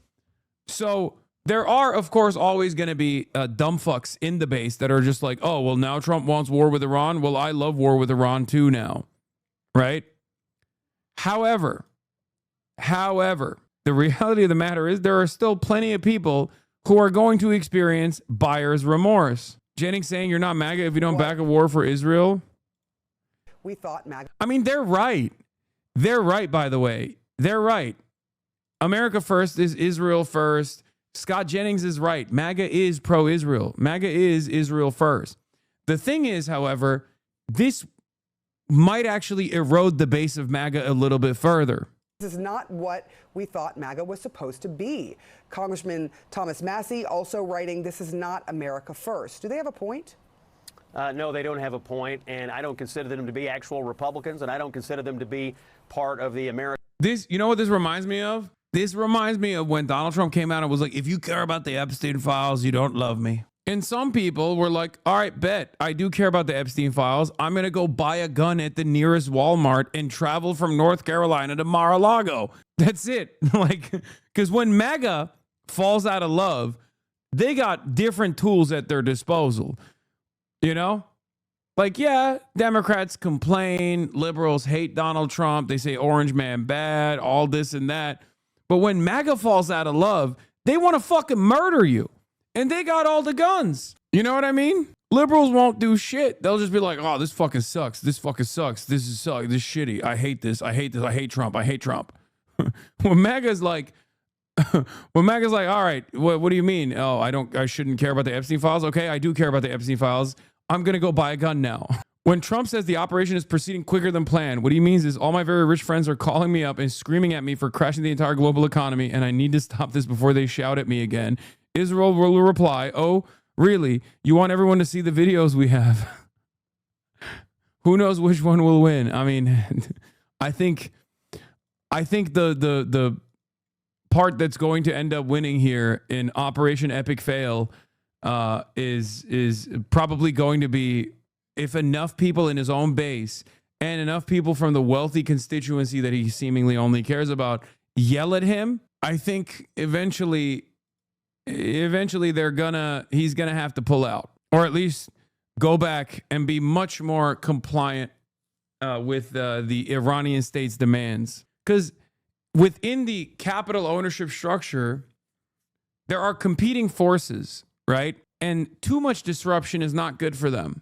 So there are, of course, always going to be dumb fucks in the base that are just like, oh, well, now Trump wants war with Iran. Well, I love war with Iran too now. Right? However, the reality of the matter is there are still plenty of people who are going to experience buyer's remorse. Jennings saying you're not MAGA if you don't back a war for Israel. We thought MAGA. I mean, they're right. They're right, by the way. They're right. America first is Israel first. Scott Jennings is right. MAGA is pro-Israel. MAGA is Israel first. The thing is, however, this might actually erode the base of MAGA a little bit further. This is not what we thought MAGA was supposed to be. Congressman Thomas Massie also writing, this is not America first. Do they have a point? No, they don't have a point, and I don't consider them to be actual Republicans, and I don't consider them to be part of the American. This, you know what this reminds me of? This reminds me of when Donald Trump came out and was like, if you care about the Epstein files, you don't love me. And some people were like, all right, bet, I do care about the Epstein files. I'm going to go buy a gun at the nearest Walmart and travel from North Carolina to Mar-a-Lago. That's it. Like, because when MAGA falls out of love, they got different tools at their disposal. You know? Like, yeah, Democrats complain, liberals hate Donald Trump, they say orange man bad, all this and that. But when MAGA falls out of love, they want to fucking murder you. And they got all the guns. You know what I mean? Liberals won't do shit. They'll just be like, oh, this fucking sucks. This fucking sucks. This is suck. This is shitty. I hate this. I hate this. I hate Trump. I hate Trump. When MAGA's like, all right, what do you mean? Oh, I shouldn't care about the Epstein files. Okay, I do care about the Epstein files. I'm going to go buy a gun now. When Trump says the operation is proceeding quicker than planned, what he means is all my very rich friends are calling me up and screaming at me for crashing the entire global economy, and I need to stop this before they shout at me again. Israel will reply, oh, really? You want everyone to see the videos we have? Who knows which one will win? I mean, I think the part that's going to end up winning here in Operation Epic Fail is probably going to be if enough people in his own base and enough people from the wealthy constituency that he seemingly only cares about yell at him. I think eventually he's gonna have to pull out, or at least go back and be much more compliant with the Iranian state's demands. Because within the capital ownership structure, there are competing forces, right? And too much disruption is not good for them.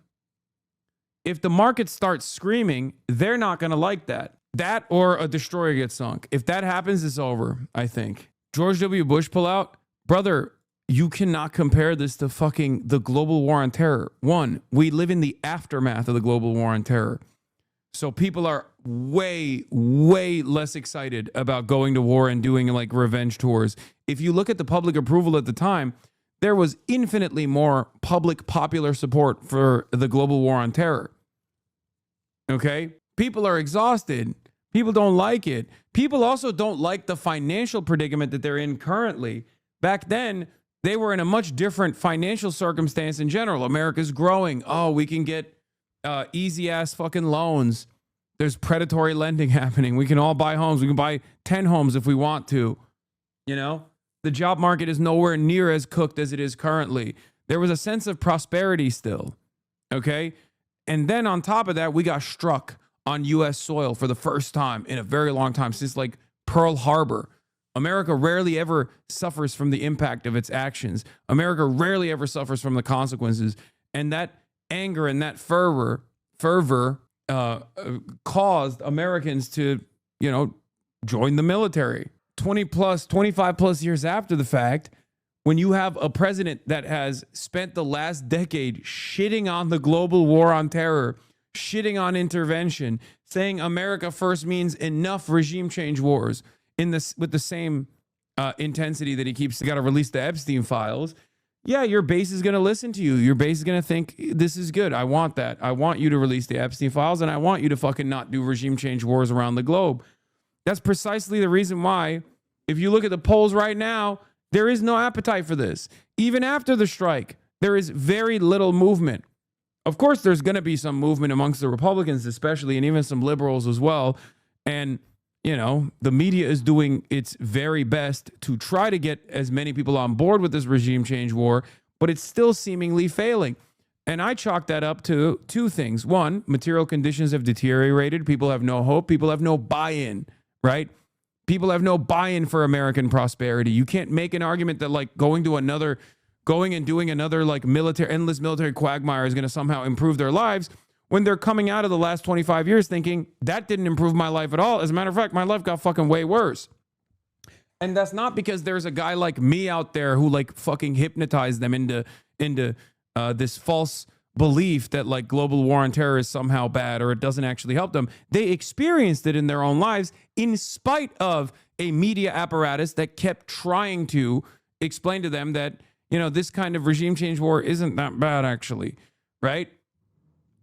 If the market starts screaming, they're not going to like that. That or a destroyer gets sunk. If that happens, it's over, I think. George W. Bush pull out. Brother, you cannot compare this to fucking the global war on terror. One, we live in the aftermath of the global war on terror. So people are way, way less excited about going to war and doing like revenge tours. If you look at the public approval at the time, there was infinitely more public popular support for the global war on terror. Okay? People are exhausted. People don't like it. People also don't like the financial predicament that they're in currently. Back then, they were in a much different financial circumstance in general. America's growing. Oh, we can get easy ass fucking loans. There's predatory lending happening. We can all buy homes. We can buy 10 homes if we want to. You know, the job market is nowhere near as cooked as it is currently. There was a sense of prosperity still. Okay. And then on top of that, we got struck on U.S. soil for the first time in a very long time, since like Pearl Harbor. America rarely ever suffers from the impact of its actions. America rarely ever suffers from the consequences. And that anger and that fervor caused Americans to, you know, join the military. 25 plus years after the fact, when you have a president that has spent the last decade shitting on the global war on terror, shitting on intervention, saying America first means enough regime change wars in this with the same intensity that he keeps got to release the Epstein files. Yeah, your base is going to listen to you. Your base is going to think this is good. I want that. I want you to release the Epstein files, and I want you to fucking not do regime change wars around the globe. That's precisely the reason why, if you look at the polls right now, there is no appetite for this. Even after the strike, there is very little movement. Of course, there's going to be some movement amongst the Republicans, especially, and even some liberals as well. And, you know, the media is doing its very best to try to get as many people on board with this regime change war, but it's still seemingly failing. And I chalk that up to two things. One, material conditions have deteriorated. People have no hope. People have no buy-in, right? People have no buy-in for American prosperity. You can't make an argument that like going and doing another like endless military quagmire is going to somehow improve their lives when they're coming out of the last 25 years thinking that didn't improve my life at all. As a matter of fact, my life got fucking way worse. And that's not because there's a guy like me out there who like fucking hypnotized them into this false belief that like global war on terror is somehow bad or it doesn't actually help them. They experienced it in their own lives in spite of a media apparatus that kept trying to explain to them that, you know, this kind of regime change war isn't that bad actually, right?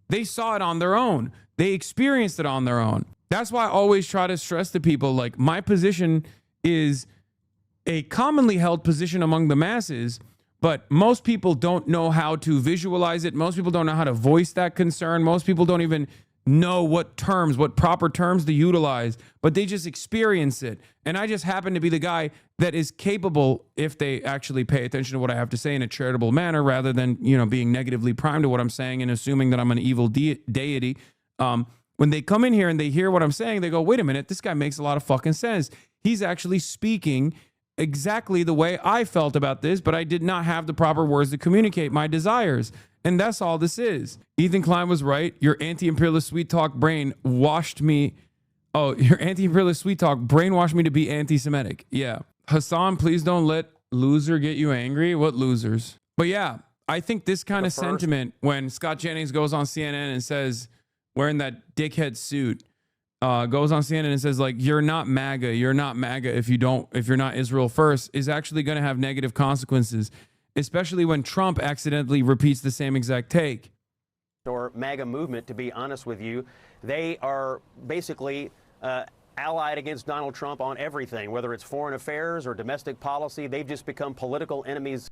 They saw it on their own. They experienced it on their own. That's why I always try to stress to people, like, my position is a commonly held position among the masses, but most people don't know how to visualize it. Most people don't know how to voice that concern. Most people don't even know what proper terms to utilize, but they just experience it. And I just happen to be the guy that is capable, if they actually pay attention to what I have to say in a charitable manner, rather than, you know, being negatively primed to what I'm saying and assuming that I'm an evil deity. When they come in here and they hear what I'm saying, they go, wait a minute, this guy makes a lot of fucking sense. He's actually speaking exactly the way I felt about this, but I did not have the proper words to communicate my desires. And that's all this is. Ethan Klein was right. Your anti-imperialist sweet talk brain washed me. Oh, your anti-imperialist sweet talk brainwashed me to be anti-Semitic. Yeah. Hasan, please don't let loser get you angry. What losers? But yeah, I think this kind of sentiment when Scott Jennings goes on CNN and says, wearing that dickhead suit, goes on CNN and says, like, you're not MAGA if you're not Israel first, is actually going to have negative consequences, especially when Trump accidentally repeats the same exact take. Or MAGA movement, to be honest with you, they are basically allied against Donald Trump on everything, whether it's foreign affairs or domestic policy. They've just become political enemies.